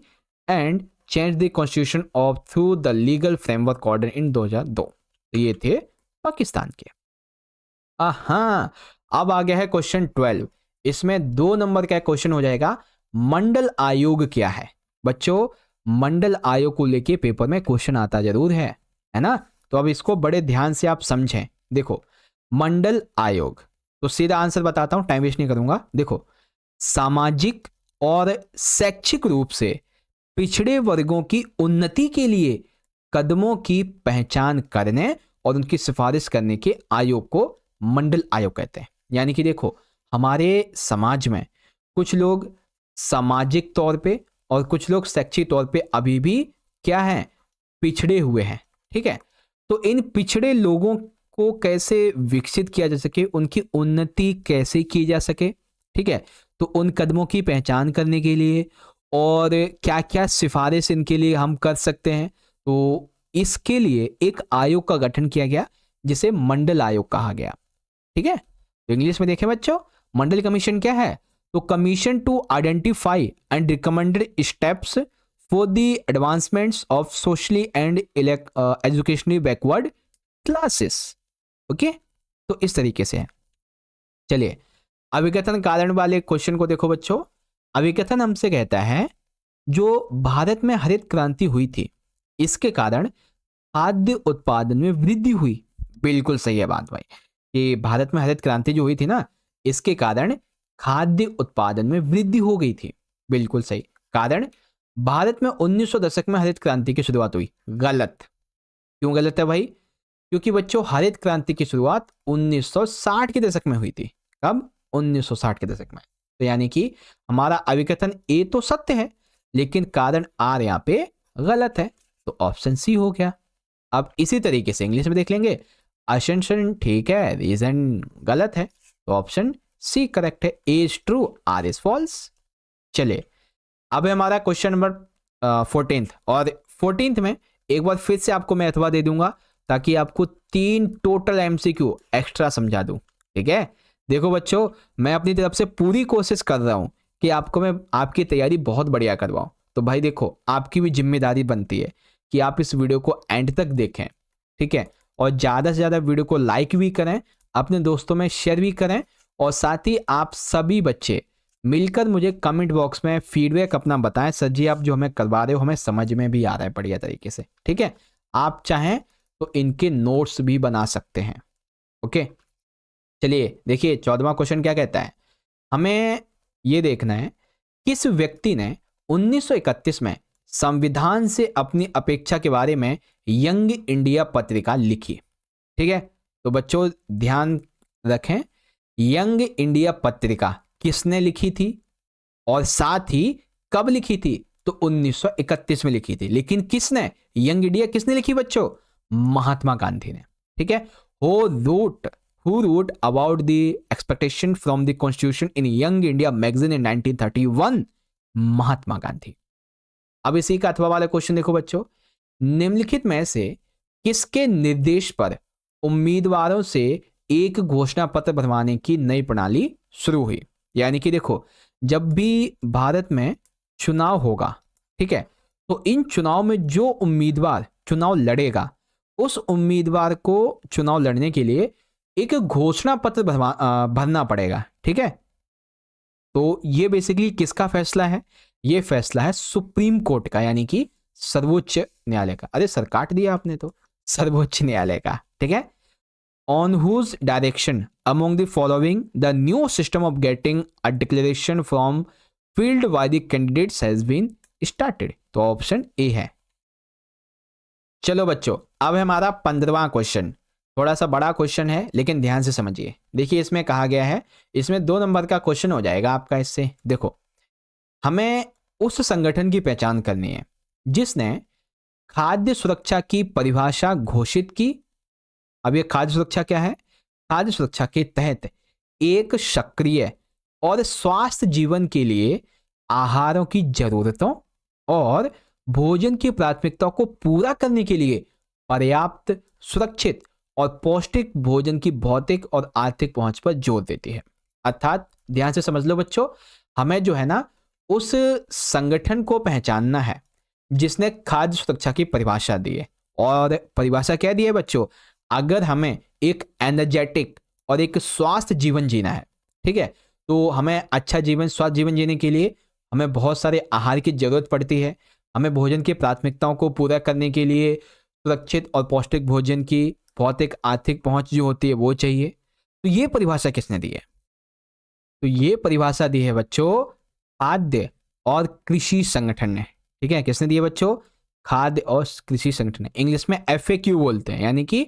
and change the constitution of through the legal framework order in 2002। तो ये थे पाकिस्तान के। हाँ, अब आ गया है क्वेश्चन 12। इसमें 2 नंबर का क्वेश्चन हो जाएगा, मंडल आयोग क्या है? बच्चों, मंडल आयोग को लेके पेपर में क्वेश्चन आता जरूर है ना? तो अब इसको बड़े ध्यान से आप समझें। देखो, मंडल आयोग, तो सीधा आंसर बताता हूं, टाइम वेस्ट नहीं करूंगा। देखो, सामाजिक और शैक्षिक रूप से पिछड़े वर्गों की उन्नति के लिए कदमों की पहचान करने और उनकी सिफारिश करने के आयोग को मंडल आयोग कहते हैं। यानी कि देखो, हमारे समाज में कुछ लोग सामाजिक तौर पे और कुछ लोग शैक्षिक तौर पे अभी भी क्या है? पिछड़े हुए हैं। ठीक है, तो इन पिछड़े लोगों को कैसे विकसित किया जा सके, उनकी उन्नति कैसे की जा सके, ठीक है, तो उन कदमों की पहचान करने के लिए और क्या क्या सिफारिश इनके लिए हम कर सकते हैं, तो इसके लिए एक आयोग का गठन किया गया जिसे मंडल आयोग कहा गया। ठीक है, तो इंग्लिश में देखें बच्चों, मंडल कमीशन क्या है? तो commission to identify and recommended steps for the advancements of socially and educationally backward classes. Okay, तो इस तरीके से है। चलिए, अभिकथन कारण वाले क्वेश्चन को देखो बच्चों। अभिकथन हमसे कहता है, जो भारत में हरित क्रांति हुई थी, इसके कारण खाद्य उत्पादन में वृद्धि हुई। बिल्कुल सही है बात भाई, कि भारत में हरित क्रांति जो हुई थी ना, इसके कारण खाद्य उत्पादन में वृद्धि हो गई थी। बिल्कुल सही। कारण, भारत में 1900 दशक में हरित क्रांति की शुरुआत हुई। गलत। क्यों गलत है भाई? क्योंकि बच्चों, हरित क्रांति की शुरुआत 1960 के दशक में हुई थी। कब? 1960 के दशक में। तो यानी कि हमारा अभिकथन ए तो सत्य है, लेकिन कारण आर यहाँ पे गलत है, तो ऑप्शन सी हो गया। अब इसी तरीके से इंग्लिश में देख लेंगे। असेंशन ठीक है, रीजन गलत है, तो ऑप्शन सी करेक्ट है। A is true, R is false. चलिए, अब है हमारा क्वेश्चन नंबर 14, और 14 में एक बार फिर से आपको मैं अथवा दे दूंगा ताकि आपको 3 टोटल एमसीक्यू एक्स्ट्रा समझा दूं। ठीक है, देखो बच्चों, मैं अपनी तरफ से पूरी कोशिश कर रहा हूं कि आपको मैं आपकी तैयारी बहुत बढ़िया करवाऊं। तो भाई देखो, आपकी भी जिम्मेदारी बनती है कि आप इस वीडियो को एंड तक देखें। ठीक है, और ज़्यादा से ज़्यादा वीडियो को लाइक भी करें, अपने दोस्तों में शेयर भी करें, और साथ ही आप सभी बच्चे मिलकर मुझे कमेंट बॉक्स में फीडबैक अपना बताएं। सर जी, आप जो हमें करवा रहे हो हमें समझ में भी आ रहा है बढ़िया तरीके से। ठीक है, आप चाहें तो इनके नोट्स भी बना सकते हैं। ओके, चलिए देखिए 14वां क्वेश्चन क्या कहता है। हमें यह देखना है, किस व्यक्ति ने 1931 में संविधान से अपनी अपेक्षा के बारे में यंग इंडिया पत्रिका लिखी। ठीक है, तो बच्चों ध्यान रखें, यंग इंडिया पत्रिका किसने लिखी थी और साथ ही कब लिखी थी? तो 1931 में लिखी थी। लेकिन किसने? यंग इंडिया किसने लिखी बच्चों? महात्मा गांधी ने। ठीक है, who wrote about the expectation from the constitution in young India magazine in 1931? Mahatma Gandhi. अब इसी का अथवा वाला क्वेश्चन देखो बच्चों, निम्नलिखित में से किसके निर्देश पर उम्मीदवारों से एक घोषणा पत्र भरवाने की नई प्रणाली शुरू हुई? यानी कि देखो, जब भी भारत में चुनाव होगा, ठीक है, तो इन चुनाव में जो उम्मीदवार चुनाव लड़ेगा, उस उम्मीदवार को चुनाव लड़ने के लिए एक घोषणा पत्र भरना पड़ेगा। ठीक है, तो ये बेसिकली किसका फैसला है? ये फैसला है सुप्रीम कोर्ट का, यानी कि सर्वोच्च न्यायालय का। अरे सर काट दिया आपने तो, सर्वोच्च न्यायालय का, ठीक है। On whose direction among the following the new system of getting a declaration from field by the candidates has been started, तो ऑप्शन ए है। चलो बच्चों, अब है हमारा 15वां क्वेश्चन। थोड़ा सा बड़ा क्वेश्चन है लेकिन ध्यान से समझिए। देखिए इसमें कहा गया है, इसमें 2 नंबर का क्वेश्चन हो जाएगा आपका इससे। देखो, हमें उस संगठन की पहचान करनी है जिसने खाद्य सुरक्षा की परिभाषा घोषित की। अब ये खाद्य सुरक्षा क्या है? खाद्य सुरक्षा के तहत एक सक्रिय और स्वस्थ जीवन के लिए आहारों की जरूरतों और भोजन की प्राथमिकताओं को पूरा करने के लिए पर्याप्त, सुरक्षित और पौष्टिक भोजन की भौतिक और आर्थिक पहुंच पर जोर देती है। अर्थात ध्यान से समझ लो बच्चों, हमें जो है ना उस संगठन को पहचानना है जिसने खाद्य सुरक्षा की परिभाषा दी है। और परिभाषा क्या दी है बच्चों? अगर हमें एक एनर्जेटिक और एक स्वास्थ्य जीवन जीना है, ठीक है, तो हमें अच्छा जीवन, स्वास्थ्य जीवन जीने के लिए हमें बहुत सारे आहार की जरूरत पड़ती है। हमें भोजन की प्राथमिकताओं को पूरा करने के लिए सुरक्षित और पौष्टिक भोजन की भौतिक आर्थिक पहुंच जो होती है वो चाहिए। तो ये परिभाषा किसने दी है? तो ये परिभाषा दी है बच्चों खाद्य और कृषि संगठन ने, ठीक है। किसने दी है बच्चों? खाद्य और कृषि संगठन ने। इंग्लिश में FAQ बोलते हैं, यानी कि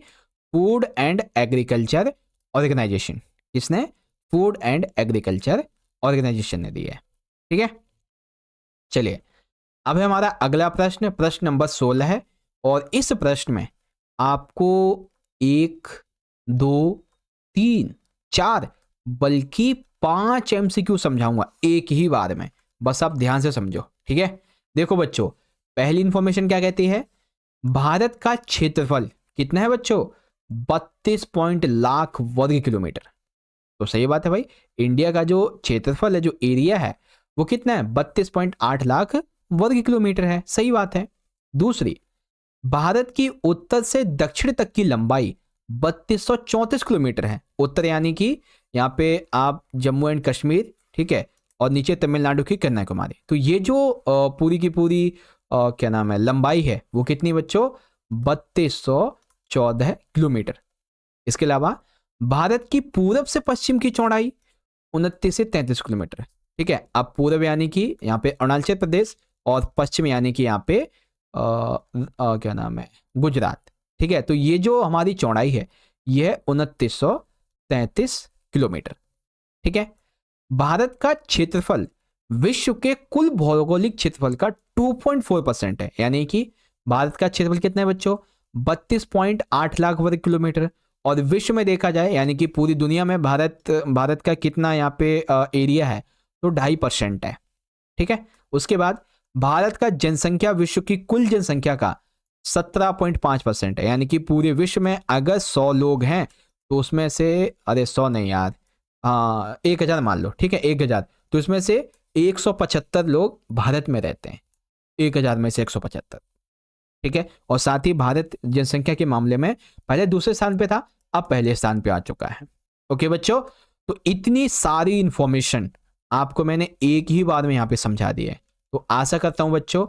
फूड एंड एग्रीकल्चर ऑर्गेनाइजेशन। किसने? फूड एंड एग्रीकल्चर ऑर्गेनाइजेशन ने दी है, ठीक है। चलिए, अब है हमारा अगला प्रश्न, प्रश्न नंबर 16 है। और इस प्रश्न में आपको 1, 2, 3, 4 बल्कि 5 MCQ समझाऊंगा एक ही बार में, बस आप ध्यान से समझो, ठीक है। देखो बच्चों, पहली इंफॉर्मेशन क्या कहती है? भारत का क्षेत्रफल कितना है बच्चों? 32 लाख वर्ग किलोमीटर। तो सही बात है भाई, इंडिया का जो क्षेत्रफल है, जो एरिया है, वो कितना है? 32.8 लाख वर्ग किलोमीटर है। सही बात है। दूसरी, भारत की उत्तर से दक्षिण तक की लंबाई 3234 किलोमीटर है। उत्तर यानी कि यहाँ पे आप जम्मू एंड कश्मीर, ठीक है, और नीचे तमिलनाडु की कन्याकुमारी। तो ये जो पूरी की पूरी क्या नाम है लंबाई है, वो कितनी बच्चों? 3214 किलोमीटर। इसके अलावा भारत की पूरब से पश्चिम की चौड़ाई 29 से 33 किलोमीटर, ठीक है। अब पूरब यानी कि यहाँ पे अरुणाचल प्रदेश, और पश्चिम यानी कि यहाँ पे क्या नाम है गुजरात, ठीक है। तो ये जो हमारी चौड़ाई है यह 2933 किलोमीटर, ठीक है। भारत का क्षेत्रफल विश्व के कुल भौगोलिक क्षेत्रफल का 2.4% है, यानी कि भारत का क्षेत्रफल कितना है बच्चों? 32.8 लाख वर्ग किलोमीटर। और विश्व में देखा जाए, यानी कि पूरी दुनिया में भारत का कितना यहाँ पे एरिया है? तो 2.5% है, ठीक है। उसके बाद भारत का जनसंख्या विश्व की कुल जनसंख्या का 17.5% है, यानी कि पूरे विश्व में अगर 100 लोग हैं तो उसमें से, अरे 100 नहीं यार, 1000 मान लो, ठीक है, 1000, तो इसमें से 175 लोग भारत में रहते हैं। 1000 में से 175, ठीक है। और साथ ही भारत जनसंख्या के मामले में पहले दूसरे स्थान पे था, अब पहले स्थान पे आ चुका है। ओके बच्चों, तो इतनी सारी इंफॉर्मेशन आपको मैंने एक ही बार में यहाँ पे समझा दी है। तो आशा करता हूं बच्चों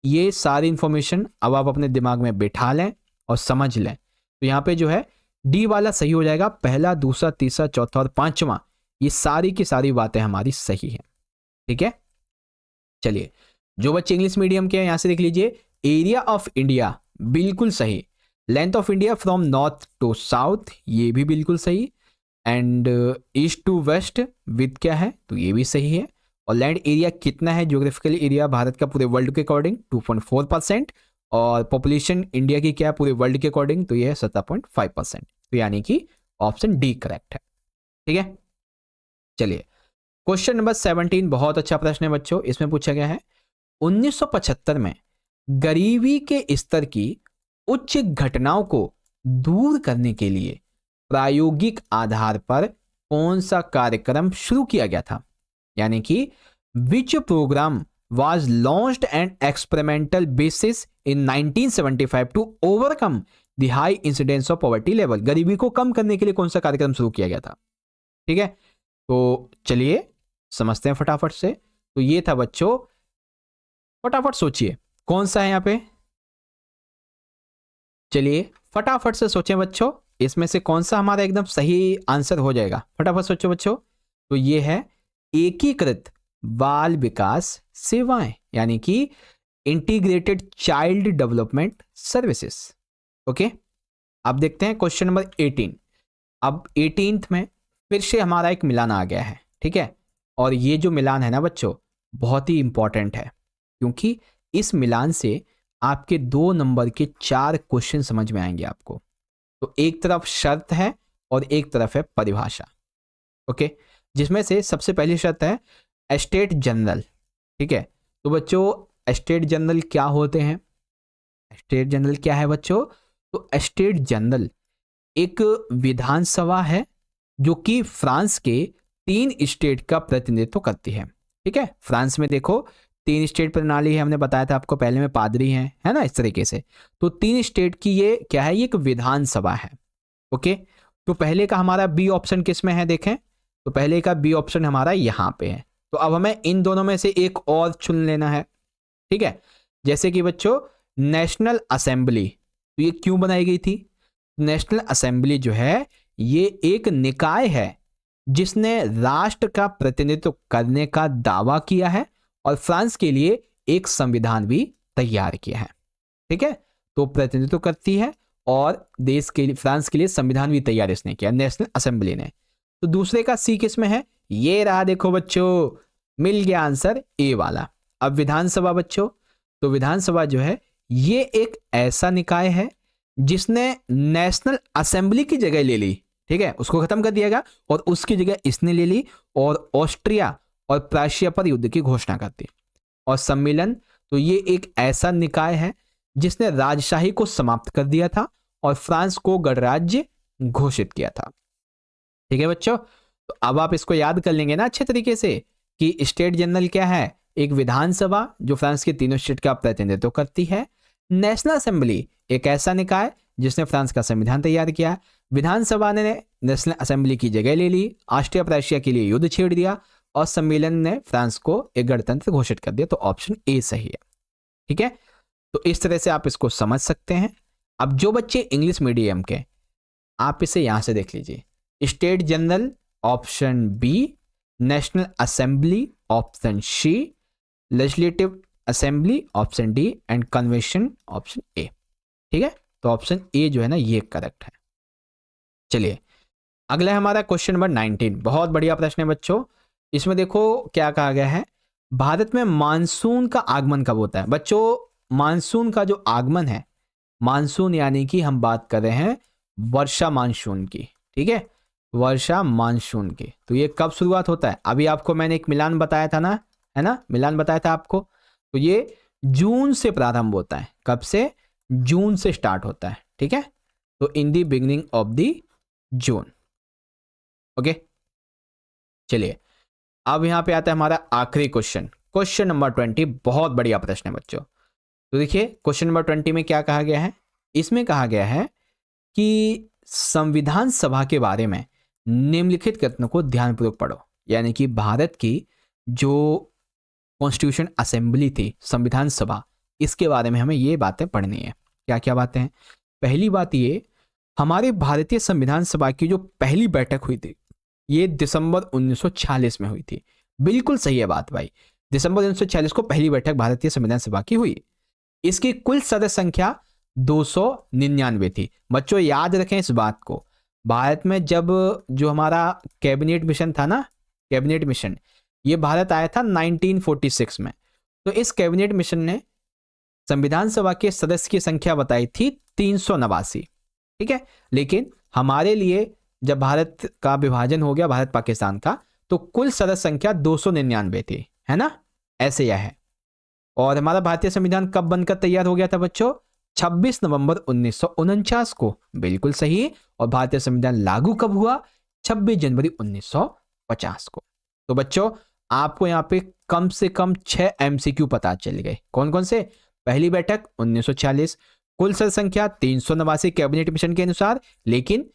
ये सारी इंफॉर्मेशन अब आप अपने दिमाग में बिठा लें और समझ लें। तो यहाँ पे जो है डी वाला सही हो जाएगा, पहला, दूसरा, तीसरा, चौथा और पांचवा, ये सारी की सारी बातें हमारी सही हैं, ठीक है। चलिए, जो बच्चे इंग्लिश मीडियम के हैं यहां से देख लीजिए, एरिया ऑफ इंडिया बिल्कुल सही, length of India from north to south ये भी बिल्कुल सही, and east to west with क्या है? तो ये भी सही है। और लैंड एरिया कितना है? ज्योग्राफिकल एरिया भारत का पूरे वर्ल्ड के अकॉर्डिंग 2.4%, और पॉपुलेशन इंडिया की क्या है पूरे वर्ल्ड के अकॉर्डिंग? तो ये है 17.5%। तो यानी कि ऑप्शन डी करेक्ट है, ठीक है। चलिए, क्वेश्चन नंबर 17 बहुत अच्छा प्रश्न है बच्चों। इसमें पूछा गया है 1975 में गरीबी के स्तर की उच्च घटनाओं को दूर करने के लिए प्रायोगिक आधार पर कौन सा कार्यक्रम शुरू किया गया था? यानी कि विच programme was launched an experimental basis in 1975 to overcome the high incidence of poverty level. गरीबी को कम करने के लिए कौन सा कार्यक्रम शुरू किया गया था? ठीक है, तो चलिए समझते हैं फटाफट से। तो ये था बच्चों फटाफट सोचिए कौन सा है यहाँ पे। चलिए फटाफट से सोचें बच्चों, इसमें से कौन सा हमारा एकदम सही आंसर हो जाएगा, फटाफट सोचो बच्चों। तो ये है एकीकृत बाल विकास सेवाएं, यानी कि integrated child development services. Okay, अब देखते हैं क्वेश्चन नंबर 18। अब 18th में फिर से हमारा एक मिलान आ गया है, ठीक है। और ये जो मिलान है ना बच्चों, बहुत ही इंपॉर्टेंट है, क्योंकि इस मिलान से आपके 2 नंबर के 4 क्वेश्चन समझ में आएंगे आपको। तो एक तरफ शर्त है और एक तरफ है परिभाषा। ओके, जिसमें से सबसे पहली शर्त है एस्टेट जनरल, ठीक है। तो बच्चों एस्टेट जनरल क्या होते हैं? एस्टेट जनरल क्या है बच्चों? तो एस्टेट जनरल एक विधानसभा है जो कि फ्रांस के 3 स्टेट का प्रतिनिधित्व करती है, ठीक है। फ्रांस में देखो 3 स्टेट प्रणाली है, हमने बताया था आपको पहले में, पादरी हैं, है ना, इस तरीके से। तो 3 स्टेट की ये क्या है? ये एक विधानसभा है। ओके, तो पहले का हमारा बी ऑप्शन किस में है देखें, तो पहले का बी ऑप्शन हमारा यहाँ पे है। तो अब हमें इन दोनों में से एक और चुन लेना है, ठीक है। जैसे कि बच्चों नेशनल असेंबली, तो ये क्यों बनाई गई थी? नेशनल असेंबली जो है ये एक निकाय है जिसने राष्ट्र का प्रतिनिधित्व करने का दावा किया है और फ्रांस के लिए एक संविधान भी तैयार किया है, ठीक है। तो प्रतिनिधित्व करती है और देश के लिए, फ्रांस के लिए संविधान भी तैयार इसने किया, नेशनल असेंबली ने। तो दूसरे का सी किस में है? ये रहा, देखो बच्चों, मिल गया आंसर ए वाला। अब विधानसभा बच्चों, तो विधानसभा जो है ये एक ऐसा निकाय है जिसने नेशनल असेंबली की जगह ले ली, ठीक है, उसको खत्म कर दिया और उसकी जगह इसने ले ली और ऑस्ट्रिया और प्रूशिया पर युद्ध की घोषणा कर दी। और सम्मेलन, तो ये एक ऐसा निकाय है जिसने राजशाही को समाप्त कर दिया था और फ्रांस को गणराज्य घोषित किया था, ठीक है बच्चों। तो अब आप इसको याद कर लेंगे ना अच्छे तरीके से कि स्टेट जनरल क्या है? एक विधानसभा जो फ्रांस के 3 स्टेट का प्रतिनिधित्व करती है। नेशनल असेंबली एक ऐसा निकाय जिसने फ्रांस का संविधान तैयार किया। विधानसभा ने नेशनल असेंबली की जगह ले ली, ऑस्ट्रिया प्रूशिया के लिए युद्ध छेड़ दिया और सम्मेलन ने फ्रांस को एक गणतंत्र घोषित कर दिया। तो ऑप्शन ए सही है, ठीक है। तो इस तरह से आप इसको समझ सकते हैं। अब जो बच्चे इंग्लिश मीडियम के, आप इसे यहां से देख लीजिए, state general option B, national assembly option C, legislative assembly option D and convention option A, ठीक है। तो ऑप्शन ए जो है ना ये करेक्ट है। चलिए अगला है हमारा क्वेश्चन नंबर 19। बहुत बढ़िया प्रश्न है बच्चों। इसमें देखो क्या कहा गया है, भारत में मानसून का आगमन कब होता है? बच्चों मानसून का जो आगमन है, मानसून यानी कि हम बात कर रहे हैं वर्षा मानसून की, ठीक है, वर्षा मानसून की। तो ये कब शुरुआत होता है? अभी आपको मैंने एक मिलान बताया था ना, है ना, मिलान बताया था आपको। तो ये जून से प्रारंभ होता है। कब से? जून से स्टार्ट होता है, ठीक है। तो in the beginning of the June. Okay, चलिए अब यहां पे आता है हमारा आखिरी क्वेश्चन, क्वेश्चन नंबर 20। बहुत बढ़िया प्रश्न है बच्चों। तो देखिए क्वेश्चन नंबर 20 में क्या कहा गया है? इसमें कहा गया है कि संविधान सभा के बारे में निम्नलिखित कथनों को ध्यानपूर्वक पढ़ो। यानी कि भारत की जो कॉन्स्टिट्यूशन असेंबली थी, संविधान सभा, इसके बारे में हमें ये बातें पढ़नी है। क्या क्या बातें हैं? पहली बात ये, हमारे भारतीय संविधान सभा की जो पहली बैठक हुई थी ये दिसंबर 1946 में हुई थी। बिल्कुल सही है बात भाई, दिसंबर 1946 को पहली बैठक भारतीय संविधान सभा की हुई। इसकी कुल सदस्य संख्या 299 थी। बच्चों याद रखें इस बात को, भारत में जब जो हमारा कैबिनेट मिशन था ना, कैबिनेट मिशन, ये भारत आया था 1946 में। तो इस कैबिनेट मिशन ने संविधान सभा के सदस्य की संख्या बताई थी 389, ठीक है। लेकिन हमारे लिए जब भारत का विभाजन हो गया, भारत पाकिस्तान का, तो कुल सदस्य संख्या 299 थी, है ना, ऐसे यह है। और हमारा भारतीय संविधान कब बनकर तैयार हो गया था बच्चों? 26 नवंबर 1949 को। बिल्कुल सही। और भारतीय संविधान लागू कब हुआ? 26 जनवरी 1950 को। तो बच्चों आपको यहाँ पे कम से कम 6 MCQ पता चल गए। कौन कौन से? पहली बैठक 1946, कुल सदस्य संख्या 389 कैबिनेट मिशन के अनुसार, लेकिन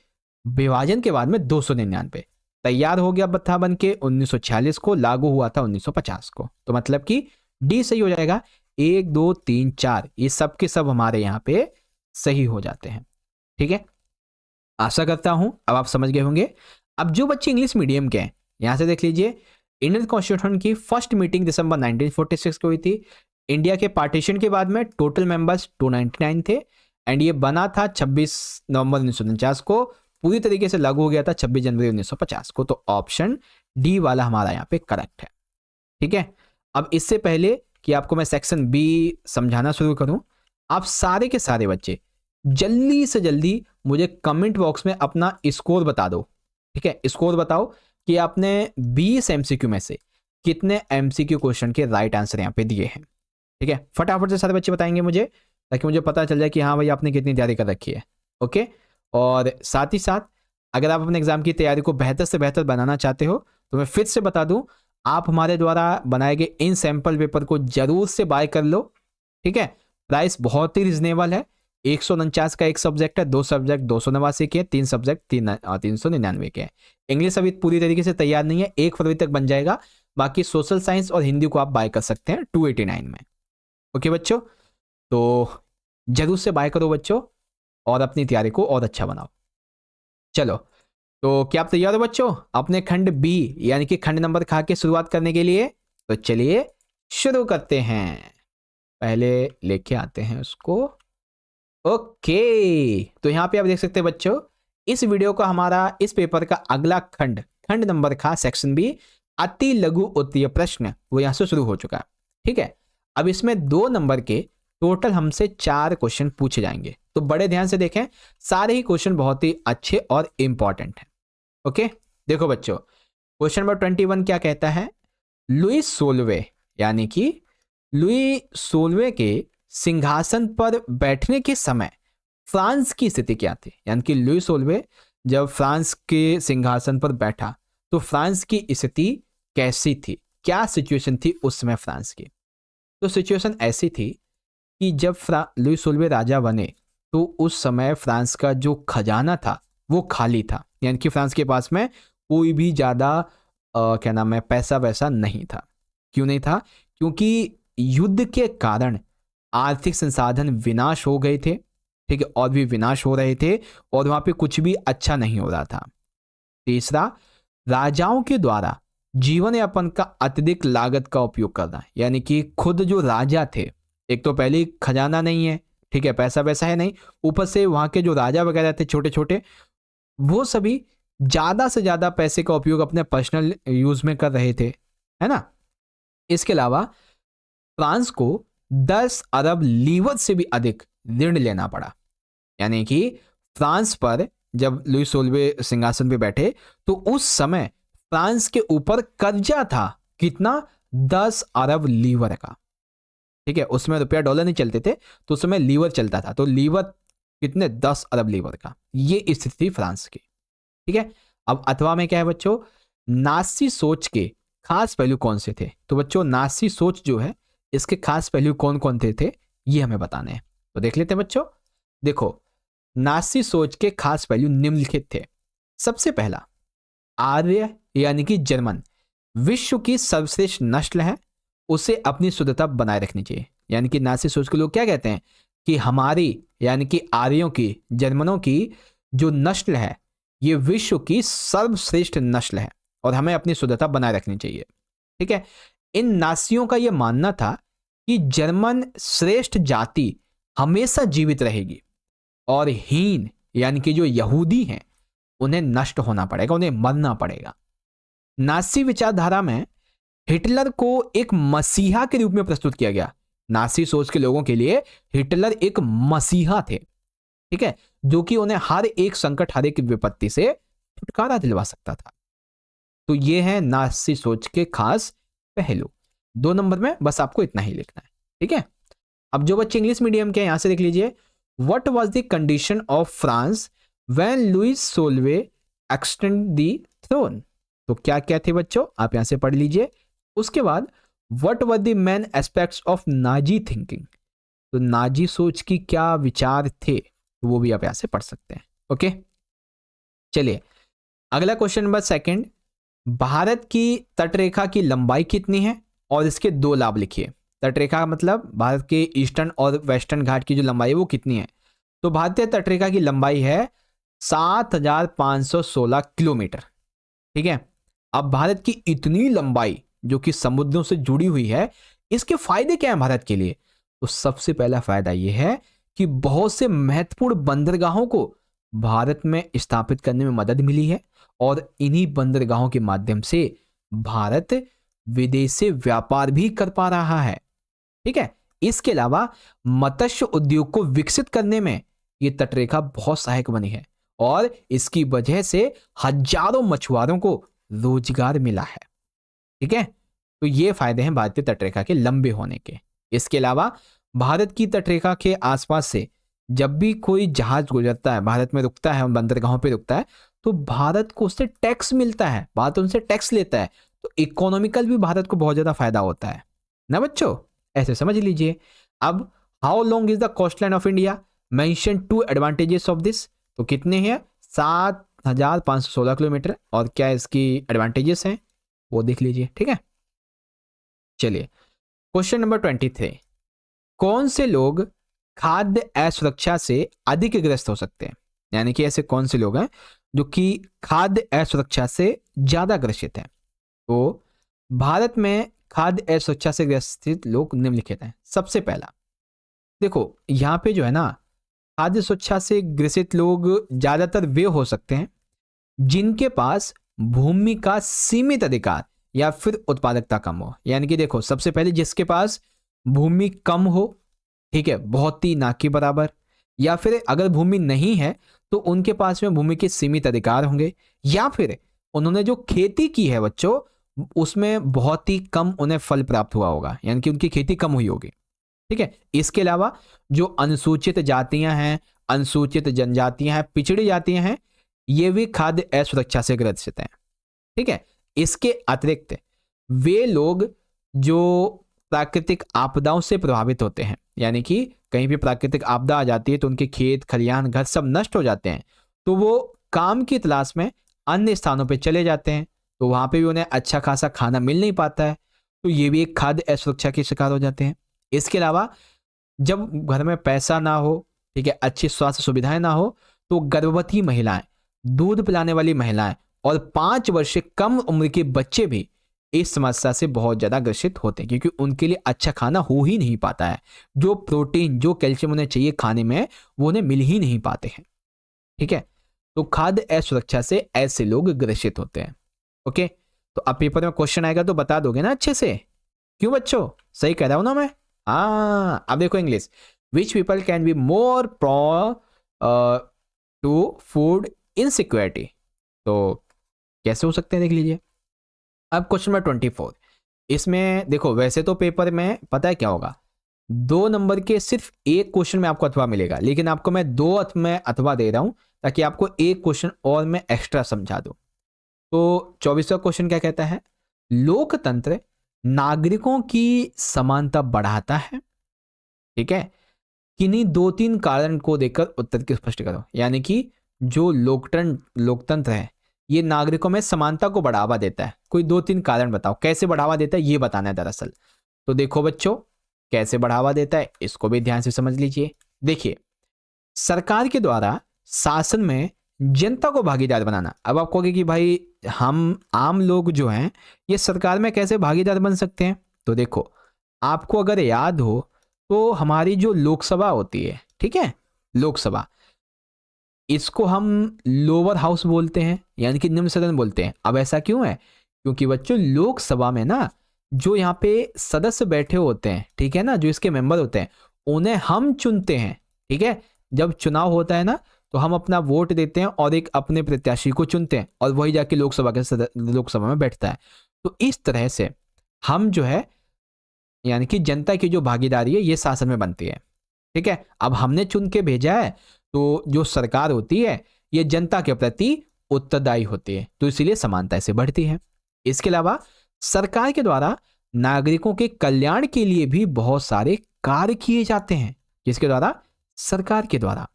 विभाजन के बाद में 299 तैयार हो गया था बन के 1946 को, लागू हुआ था 1950 को। तो मतलब कि डी सही हो जाएगा। 1 2 3 4 ये सब के सब हमारे यहाँ पे सही हो जाते हैं। ठीक है, आशा करता हूं अब आप समझ गए होंगे। अब जो बच्चे इंग्लिश मीडियम के हैं यहां से देख लीजिए, इंडियन कॉन्स्टिट्यूशन की फर्स्ट मीटिंग दिसंबर 1946 को हुई थी। इंडिया के पार्टीशन के बाद में टोटल मेंबर्स 299 थे एंड ये बना था 26 नवंबर 1949 को, पूरी तरीके से लागू हो गया था 26 जनवरी 1950 को। तो ऑप्शन डी वाला हमारा यहाँ पे करेक्ट है। ठीक है, अब इससे पहले कि आपको मैं सेक्शन बी समझाना शुरू करूं, आप सारे के सारे बच्चे जल्दी से जल्दी मुझे कमेंट बॉक्स में अपना स्कोर बता दो। ठीक है, स्कोर बताओ कि आपने 20 एमसीक्यू में से कितने एमसीक्यू क्वेश्चन के राइट आंसर यहाँ पे दिए हैं। ठीक है, फटाफट से सारे बच्चे बताएंगे मुझे, ताकि मुझे पता चल जाए कि हाँ भाई आपने कितनी तैयारी कर रखी है। ओके, और साथ ही साथ अगर आप अपने एग्जाम की तैयारी को बेहतर से बेहतर बनाना चाहते हो तो मैं फिर से बता दूं, आप हमारे द्वारा बनाए गए इन सैंपल पेपर को जरूर से बाय कर लो। ठीक है, प्राइस बहुत ही रिजनेबल है। 149 का एक सब्जेक्ट है, 2 सब्जेक्ट 289 के, 3 सब्जेक्ट 399 के हैं। इंग्लिश अभी पूरी तरीके से तैयार नहीं है, 1 फरवरी तक बन जाएगा। बाकी सोशल साइंस और हिंदी को आप बाय कर सकते हैं 289 में। ओके बच्चों, तो जरूर से बाय करो बच्चों और अपनी तैयारी को और अच्छा बनाओ। चलो, तो क्या आप तैयार हो बच्चों अपने खंड बी यानी कि खंड नंबर खा के शुरुआत करने के लिए? तो चलिए शुरू करते हैं। पहले लेके आते हैं उसको। ओके, तो यहां पे आप देख सकते हैं बच्चों, इस वीडियो का हमारा इस पेपर का अगला खंड, खंड नंबर खा सेक्शन बी अति लघु उत्तरीय प्रश्न, वो यहां से शुरू हो चुका है। ठीक है, अब इसमें 2 नंबर के टोटल हमसे 4 क्वेश्चन पूछे जाएंगे। तो बड़े ध्यान से देखें, सारे ही क्वेश्चन बहुत ही अच्छे और इंपॉर्टेंट हैं। ओके, देखो बच्चों, क्वेश्चन नंबर 21 क्या कहता है? लुईस सोलवे यानी कि लुई सोलवे के सिंहासन पर बैठने के समय फ्रांस की स्थिति क्या थी? यानी कि लुई सोलवे जब फ्रांस के सिंहासन पर बैठा तो फ्रांस की स्थिति कैसी थी? क्या सिचुएशन थी उस समय फ्रांस की? तो सिचुएशन ऐसी थी कि जब लुई सोलवे राजा बने तो उस समय फ्रांस का जो खजाना था वो खाली था, यानी कि फ्रांस के पास में कोई भी ज़्यादा क्या नाम है पैसा वैसा नहीं था। क्यों नहीं था? क्योंकि युद्ध के कारण आर्थिक संसाधन विनाश हो गए थे। ठीक है, और भी विनाश हो रहे थे और वहां पे कुछ भी अच्छा नहीं हो रहा था। तीसरा, राजाओं के द्वारा जीवन यापन का अत्यधिक लागत का उपयोग करना, यानी कि खुद जो राजा थे, एक तो पहले खजाना नहीं है, ठीक है, पैसा वैसा है नहीं, ऊपर से वहां के जो राजा वगैरह थे छोटे छोटे, वो सभी ज्यादा से ज्यादा पैसे का उपयोग अपने पर्सनल यूज में कर रहे थे, है ना। इसके अलावा फ्रांस को 10 अरब लीवर से भी अधिक ऋण लेना पड़ा। यानी कि फ्रांस पर जब लुई सोलवे सिंहासन पे बैठे तो उस समय फ्रांस के ऊपर कर्जा था कितना? 10 अरब लीवर का। ठीक है, उसमें रुपया डॉलर नहीं चलते थे तो उस समय लीवर चलता था, तो लीवर कितने? 10 अरब लीवर का। ये स्थिति थी फ्रांस की। ठीक है, अब अथवा में क्या है बच्चों? नासी सोच के खास पहलू कौन से थे? तो बच्चों नासी सोच जो है इसके खास पहलू कौन कौन थे ये हमें बताने हैं। तो देख लेते हैं बच्चों। देखो, नासी सोच के खास पहलू निम्नलिखित थे। सबसे पहला, आर्य यानी कि जर्मन विश्व की सर्वश्रेष्ठ नस्ल है, उसे अपनी शुद्धता बनाए रखनी चाहिए। यानी कि नासी सोच के लोग क्या कहते हैं कि हमारी यानी कि आर्यों की, जर्मनों की जो नस्ल है ये विश्व की सर्वश्रेष्ठ नस्ल है और हमें अपनी शुद्धता बनाए रखनी चाहिए। ठीक है, इन नासियों का यह मानना था कि जर्मन श्रेष्ठ जाति हमेशा जीवित रहेगी और हीन यानी कि जो यहूदी हैं उन्हें नष्ट होना पड़ेगा, उन्हें मरना पड़ेगा। नासी विचारधारा में हिटलर को एक मसीहा के रूप में प्रस्तुत किया गया। नासी सोच के लोगों के लिए हिटलर एक मसीहा थे, ठीक है, जो कि उन्हें हर एक संकट, हर एक विपत्ति से छुटकारा दिलवा सकता था। तो ये है नासी सोच के खास पहलू। 2 नंबर में बस आपको इतना ही लिखना है। ठीक है, अब जो बच्चे इंग्लिश मीडियम के यहां से देख लीजिए, what was the condition of France when Louis सोलवे एक्सटेंड द थ्रोन? तो क्या क्या थे बच्चों, आप यहां से पढ़ लीजिए। उसके बाद what were the main aspects of Nazi thinking? तो नाजी सोच की क्या विचार थे, तो वो भी आप यहां से पढ़ सकते हैं। ओके, चलिए अगला क्वेश्चन नंबर 2, भारत की तटरेखा की लंबाई कितनी है और इसके 2 लाभ लिखिए। तटरेखा का मतलब भारत के ईस्टर्न और वेस्टर्न घाट की जो लंबाई है वो कितनी है। तो भारतीय तटरेखा की लंबाई है 7,516 किलोमीटर। ठीक है, अब भारत की इतनी लंबाई जो कि समुद्रों से जुड़ी हुई है, इसके फायदे क्या हैं भारत के लिए। तो सबसे पहला फायदा यह है कि बहुत से महत्वपूर्ण बंदरगाहों को भारत में स्थापित करने में मदद मिली है और इन्हीं बंदरगाहों के माध्यम से भारत विदेश से व्यापार भी कर पा रहा है। ठीक है, इसके अलावा मत्स्य उद्योग को विकसित करने में यह तटरेखा बहुत सहायक बनी है और इसकी वजह से हजारों मछुआरों को रोजगार मिला है। ठीक है, तो ये फायदे हैं भारतीय तटरेखा के लंबे होने के। इसके अलावा भारत की तटरेखा के आसपास से जब भी कोई जहाज गुजरता है, भारत में रुकता है, बंदरगाहों पे रुकता है, तो भारत को उससे टैक्स मिलता है, भारत उनसे टैक्स लेता है। तो इकोनॉमिकल भी भारत को बहुत ज्यादा फायदा होता है ना बच्चों, ऐसे समझ लीजिए। अब how long is the coast line of India, mention 2 advantages of this. तो कितने हैं, 7,516 किलोमीटर, और क्या इसकी एडवांटेजेस हैं वो देख लीजिए। ठीक है, चलिए क्वेश्चन नंबर 23, कौन से लोग खाद्य असुरक्षा से अधिक ग्रस्त हो सकते हैं। यानी कि ऐसे कौन से लोग हैं जो कि खाद्य असुरक्षा से ज्यादा ग्रसित हैं। तो भारत में खाद्य असुरक्षा से ग्रसित लोग निम्नलिखित हैं। सबसे पहला देखो, यहां पे जो है ना, खाद्य सुरक्षा से ग्रसित लोग ज्यादातर वे हो सकते हैं जिनके पास भूमि का सीमित अधिकार या फिर उत्पादकता कम हो। यानी कि देखो, सबसे पहले जिसके पास भूमि कम हो, ठीक है, बहुत ही ना के बराबर, या फिर अगर भूमि नहीं है तो उनके पास में भूमि के सीमित अधिकार होंगे, या फिर उन्होंने जो खेती की है बच्चों उसमें बहुत ही कम उन्हें फल प्राप्त हुआ होगा, यानी कि उनकी खेती कम हुई होगी। ठीक है, इसके अलावा जो अनुसूचित जातियां हैं, अनुसूचित जनजातियां हैं, पिछड़ी जातियां हैं, ये भी खाद्य असुरक्षा से ग्रसित हैं। ठीक है, इसके अतिरिक्त वे लोग जो प्राकृतिक आपदाओं से प्रभावित होते हैं, यानी कि कहीं भी प्राकृतिक आपदा आ जाती है तो उनके खेत खलिहान घर सब नष्ट हो जाते हैं, तो वो काम की तलाश में अन्य स्थानों पे चले जाते हैं, तो वहां पे भी उन्हें अच्छा खासा खाना मिल नहीं पाता है, तो ये भी एक खाद्य असुरक्षा के शिकार हो जाते हैं। इसके अलावा जब घर में पैसा ना हो, ठीक है, अच्छी स्वास्थ्य सुविधाएं ना हो, तो गर्भवती महिलाएं, दूध पिलाने वाली महिलाएं और 5 वर्ष से कम उम्र के बच्चे भी इस समस्या से बहुत ज्यादा ग्रसित होते हैं, क्योंकि उनके लिए अच्छा खाना हो ही नहीं पाता है। जो प्रोटीन जो कैल्शियम उन्हें चाहिए खाने में वो उन्हें मिल ही नहीं पाते हैं। ठीक है, तो खाद्य असुरक्षा से ऐसे लोग ग्रसित होते हैं। ओके, तो अब पेपर में क्वेश्चन आएगा तो बता दोगे ना अच्छे से, क्यों बच्चों, सही कह रहा हूं ना मैं। अब देखो English, which people can be more prone to food insecurity. तो कैसे हो सकते हैं देख लीजिए। अब क्वेश्चन नंबर 24, इसमें देखो वैसे तो पेपर में पता है क्या होगा, 2 नंबर के सिर्फ एक क्वेश्चन में आपको अथवा मिलेगा, लेकिन आपको मैं 2 में अथवा दे रहा हूं ताकि आपको एक क्वेश्चन और मैं एक्स्ट्रा समझा दूं। तो 24वां क्वेश्चन क्या कहता है, लोकतंत्र नागरिकों की समानता बढ़ाता है। ठीक है, किन्हीं 2-3 कारण को देकर उत्तर की स्पष्ट करो। यानी कि जो लोकतंत्र है ये नागरिकों में समानता को बढ़ावा देता है, कोई 2-3 कारण बताओ कैसे बढ़ावा देता है, ये बताना है दरअसल। तो देखो बच्चों, कैसे बढ़ावा देता है इसको भी ध्यान से समझ लीजिए। देखिए, सरकार के द्वारा शासन में जनता को भागीदार बनाना। अब आप कहोगे कि भाई हम आम लोग जो हैं ये सरकार में कैसे भागीदार बन सकते हैं। तो देखो, आपको अगर याद हो तो हमारी जो लोकसभा होती है, ठीक है, लोकसभा, इसको हम लोअर हाउस बोलते हैं, यानी कि निम्न सदन बोलते हैं। अब ऐसा क्यों है, क्योंकि बच्चों लोकसभा में ना जो यहाँ पे सदस्य बैठे होते हैं, ठीक है ना, जो इसके मेंबर होते हैं उन्हें हम चुनते हैं। ठीक है, जब चुनाव होता है ना तो हम अपना वोट देते हैं और एक अपने प्रत्याशी को चुनते हैं और वही जाके लोकसभा में बैठता है। तो इस तरह से हम जो है, यानी कि जनता की जो भागीदारी है ये शासन में बनती है। ठीक है, अब हमने चुन के भेजा है तो जो सरकार होती है ये जनता के प्रति उत्तरदायी होती है, तो इसीलिए समानता से बढ़ती है। इसके अलावा सरकार के द्वारा नागरिकों के कल्याण के लिए भी बहुत सारे कार्य किए जाते हैं, जिसके द्वारा, सरकार के द्वारा।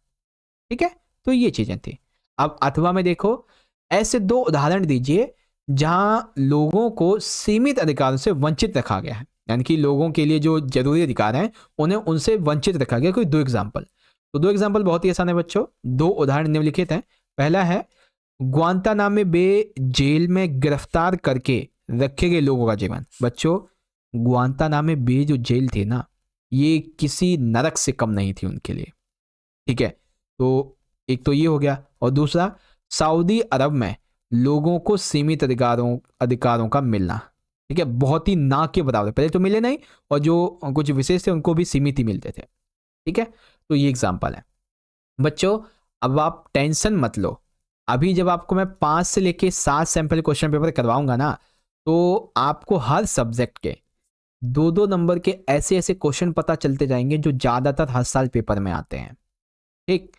ठीक है, तो ये चीजें थी। अब अथवा में देखो, ऐसे 2 उदाहरण दीजिए जहां लोगों को सीमित अधिकारों से वंचित रखा गया है। यानी कि लोगों के लिए जो जरूरी अधिकार हैं उन्हें उनसे वंचित रखा गया। कोई 2 एग्जाम्पल, तो 2 एग्जाम्पल बहुत ही आसान है बच्चों, 2 उदाहरण निम्नलिखित हैं। पहला है ग्वांतानामे बे जेल में गिरफ्तार करके रखे गए लोगों का जीवन। बच्चों ग्वांतानामे बे जो जेल थी ना, ये किसी नरक से कम नहीं थी उनके लिए, ठीक है। तो एक तो ये हो गया, और दूसरा सऊदी अरब में लोगों को सीमित अधिकारों का मिलना, ठीक है, बहुत ही ना के बराबर, पहले तो मिले नहीं और जो कुछ विशेष थे उनको भी सीमित ही मिलते थे, ठीक है। तो ये एग्जाम्पल है बच्चों। अब आप टेंशन मत लो, अभी जब आपको मैं 5 से लेके 7 सैंपल क्वेश्चन पेपर करवाऊंगा ना, तो आपको हर सब्जेक्ट के 2-2 नंबर के ऐसे ऐसे क्वेश्चन पता चलते जाएंगे जो ज़्यादातर हर साल पेपर में आते हैं, ठीक।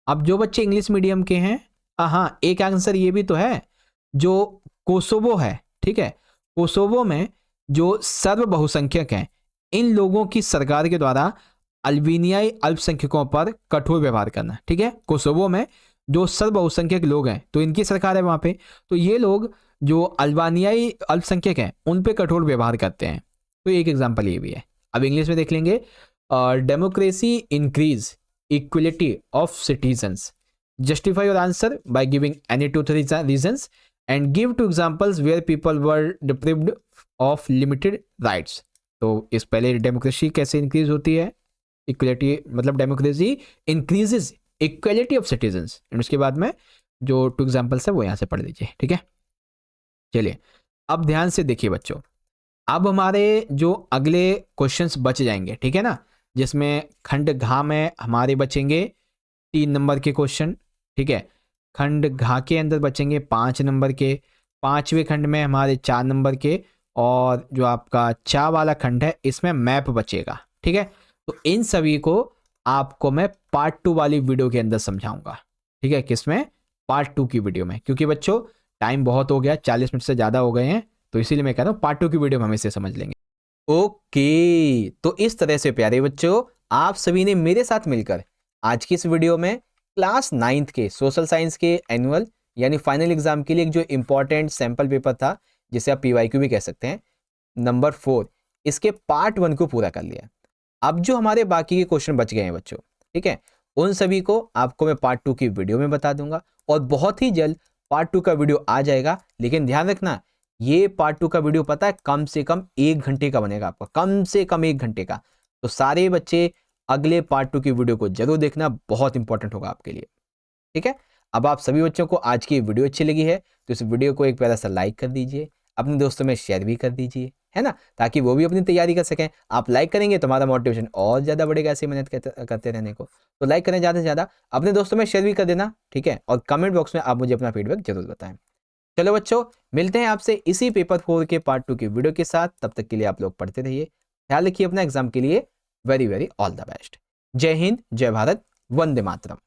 अब जो बच्चे इंग्लिश मीडियम के हैं, हाँ एक आंसर ये भी तो है, जो कोसोवो है, ठीक है, कोसोवो में जो सर्व बहुसंख्यक हैं, इन लोगों की सरकार के द्वारा अल्बानियाई अल्पसंख्यकों पर कठोर व्यवहार करना, ठीक है। कोसोवो में जो सर्व बहुसंख्यक लोग हैं तो इनकी सरकार है वहां पे, तो ये लोग जो अल्बानियाई अल्पसंख्यक हैं उन पे कठोर व्यवहार करते हैं। तो एक एग्जांपल ये भी है। अब इंग्लिश में देख लेंगे, democracy increase equality of citizens, justify your answer by giving any 2-3 reasons and give 2 examples where people were deprived of limited rights. तो इस पहले डेमोक्रेसी कैसे इंक्रीज होती है, इक्वलिटी मतलब democracy increases equality of citizens, and उसके बाद में जो 2 एग्जांपल्स है वो यहाँ से पढ़ लीजिए, ठीक है। चलिए अब ध्यान से देखिए बच्चों, अब हमारे जो अगले क्वेश्चंस बच जाएंगे, ठीक है ना, जिसमें खंड घा में हमारे बचेंगे 3 नंबर के क्वेश्चन, ठीक है। खंड घा के अंदर बचेंगे 5 नंबर के, 5वें खंड में हमारे 4 नंबर के, और जो आपका चा वाला खंड है इसमें मैप बचेगा, ठीक है। तो इन सभी को आपको मैं पार्ट 2 वाली वीडियो के अंदर समझाऊंगा, ठीक है, किसमें, पार्ट 2 की वीडियो में, क्योंकि बच्चों टाइम बहुत हो गया, 40 मिनट से ज़्यादा हो गए हैं, तो इसीलिए मैं कह रहा हूँ पार्ट 2 की वीडियो में हम इसे समझ लेंगे। ओके, तो इस तरह से प्यारे बच्चों आप सभी ने मेरे साथ मिलकर आज की इस वीडियो में क्लास 9th के सोशल साइंस के एनुअल यानी फाइनल एग्जाम के लिए एक जो इंपॉर्टेंट सैंपल पेपर था, जिसे आप PYQ भी कह सकते हैं, नंबर 4, इसके पार्ट 1 को पूरा कर लिया। अब जो हमारे बाकी के क्वेश्चन बच गए हैं बच्चों, ठीक है, उन सभी को आपको मैं पार्ट 2 की वीडियो में बता दूंगा, और बहुत ही जल्द पार्ट 2 का वीडियो आ जाएगा। लेकिन ध्यान रखना, ये पार्ट 2 का वीडियो पता है कम से कम 1 घंटे का बनेगा, आपका कम से कम 1 घंटे का। तो सारे बच्चे अगले पार्ट 2 की वीडियो को जरूर देखना, बहुत इंपॉर्टेंट होगा आपके लिए, ठीक है। अब आप सभी बच्चों को आज की वीडियो अच्छी लगी है तो इस वीडियो को एक प्यारा सा लाइक कर दीजिए, अपने दोस्तों में शेयर भी कर दीजिए, है ना, ताकि वो भी अपनी तैयारी कर सकें। आप लाइक करेंगे तो हमारा मोटिवेशन और ज़्यादा बढ़ेगा ऐसे मेहनत करते रहने को। तो लाइक करें ज़्यादा से ज़्यादा, अपने दोस्तों में शेयर भी कर देना, ठीक है, और कमेंट बॉक्स में आप मुझे अपना फीडबैक जरूर बताएं। चलो बच्चों, मिलते हैं आपसे इसी पेपर 4 के पार्ट 2 की वीडियो के साथ। तब तक के लिए आप लोग पढ़ते रहिए, ख्याल रखिए अपना एग्जाम के लिए। Very very all the best. जय हिंद, जय भारत, वंदे मातरम।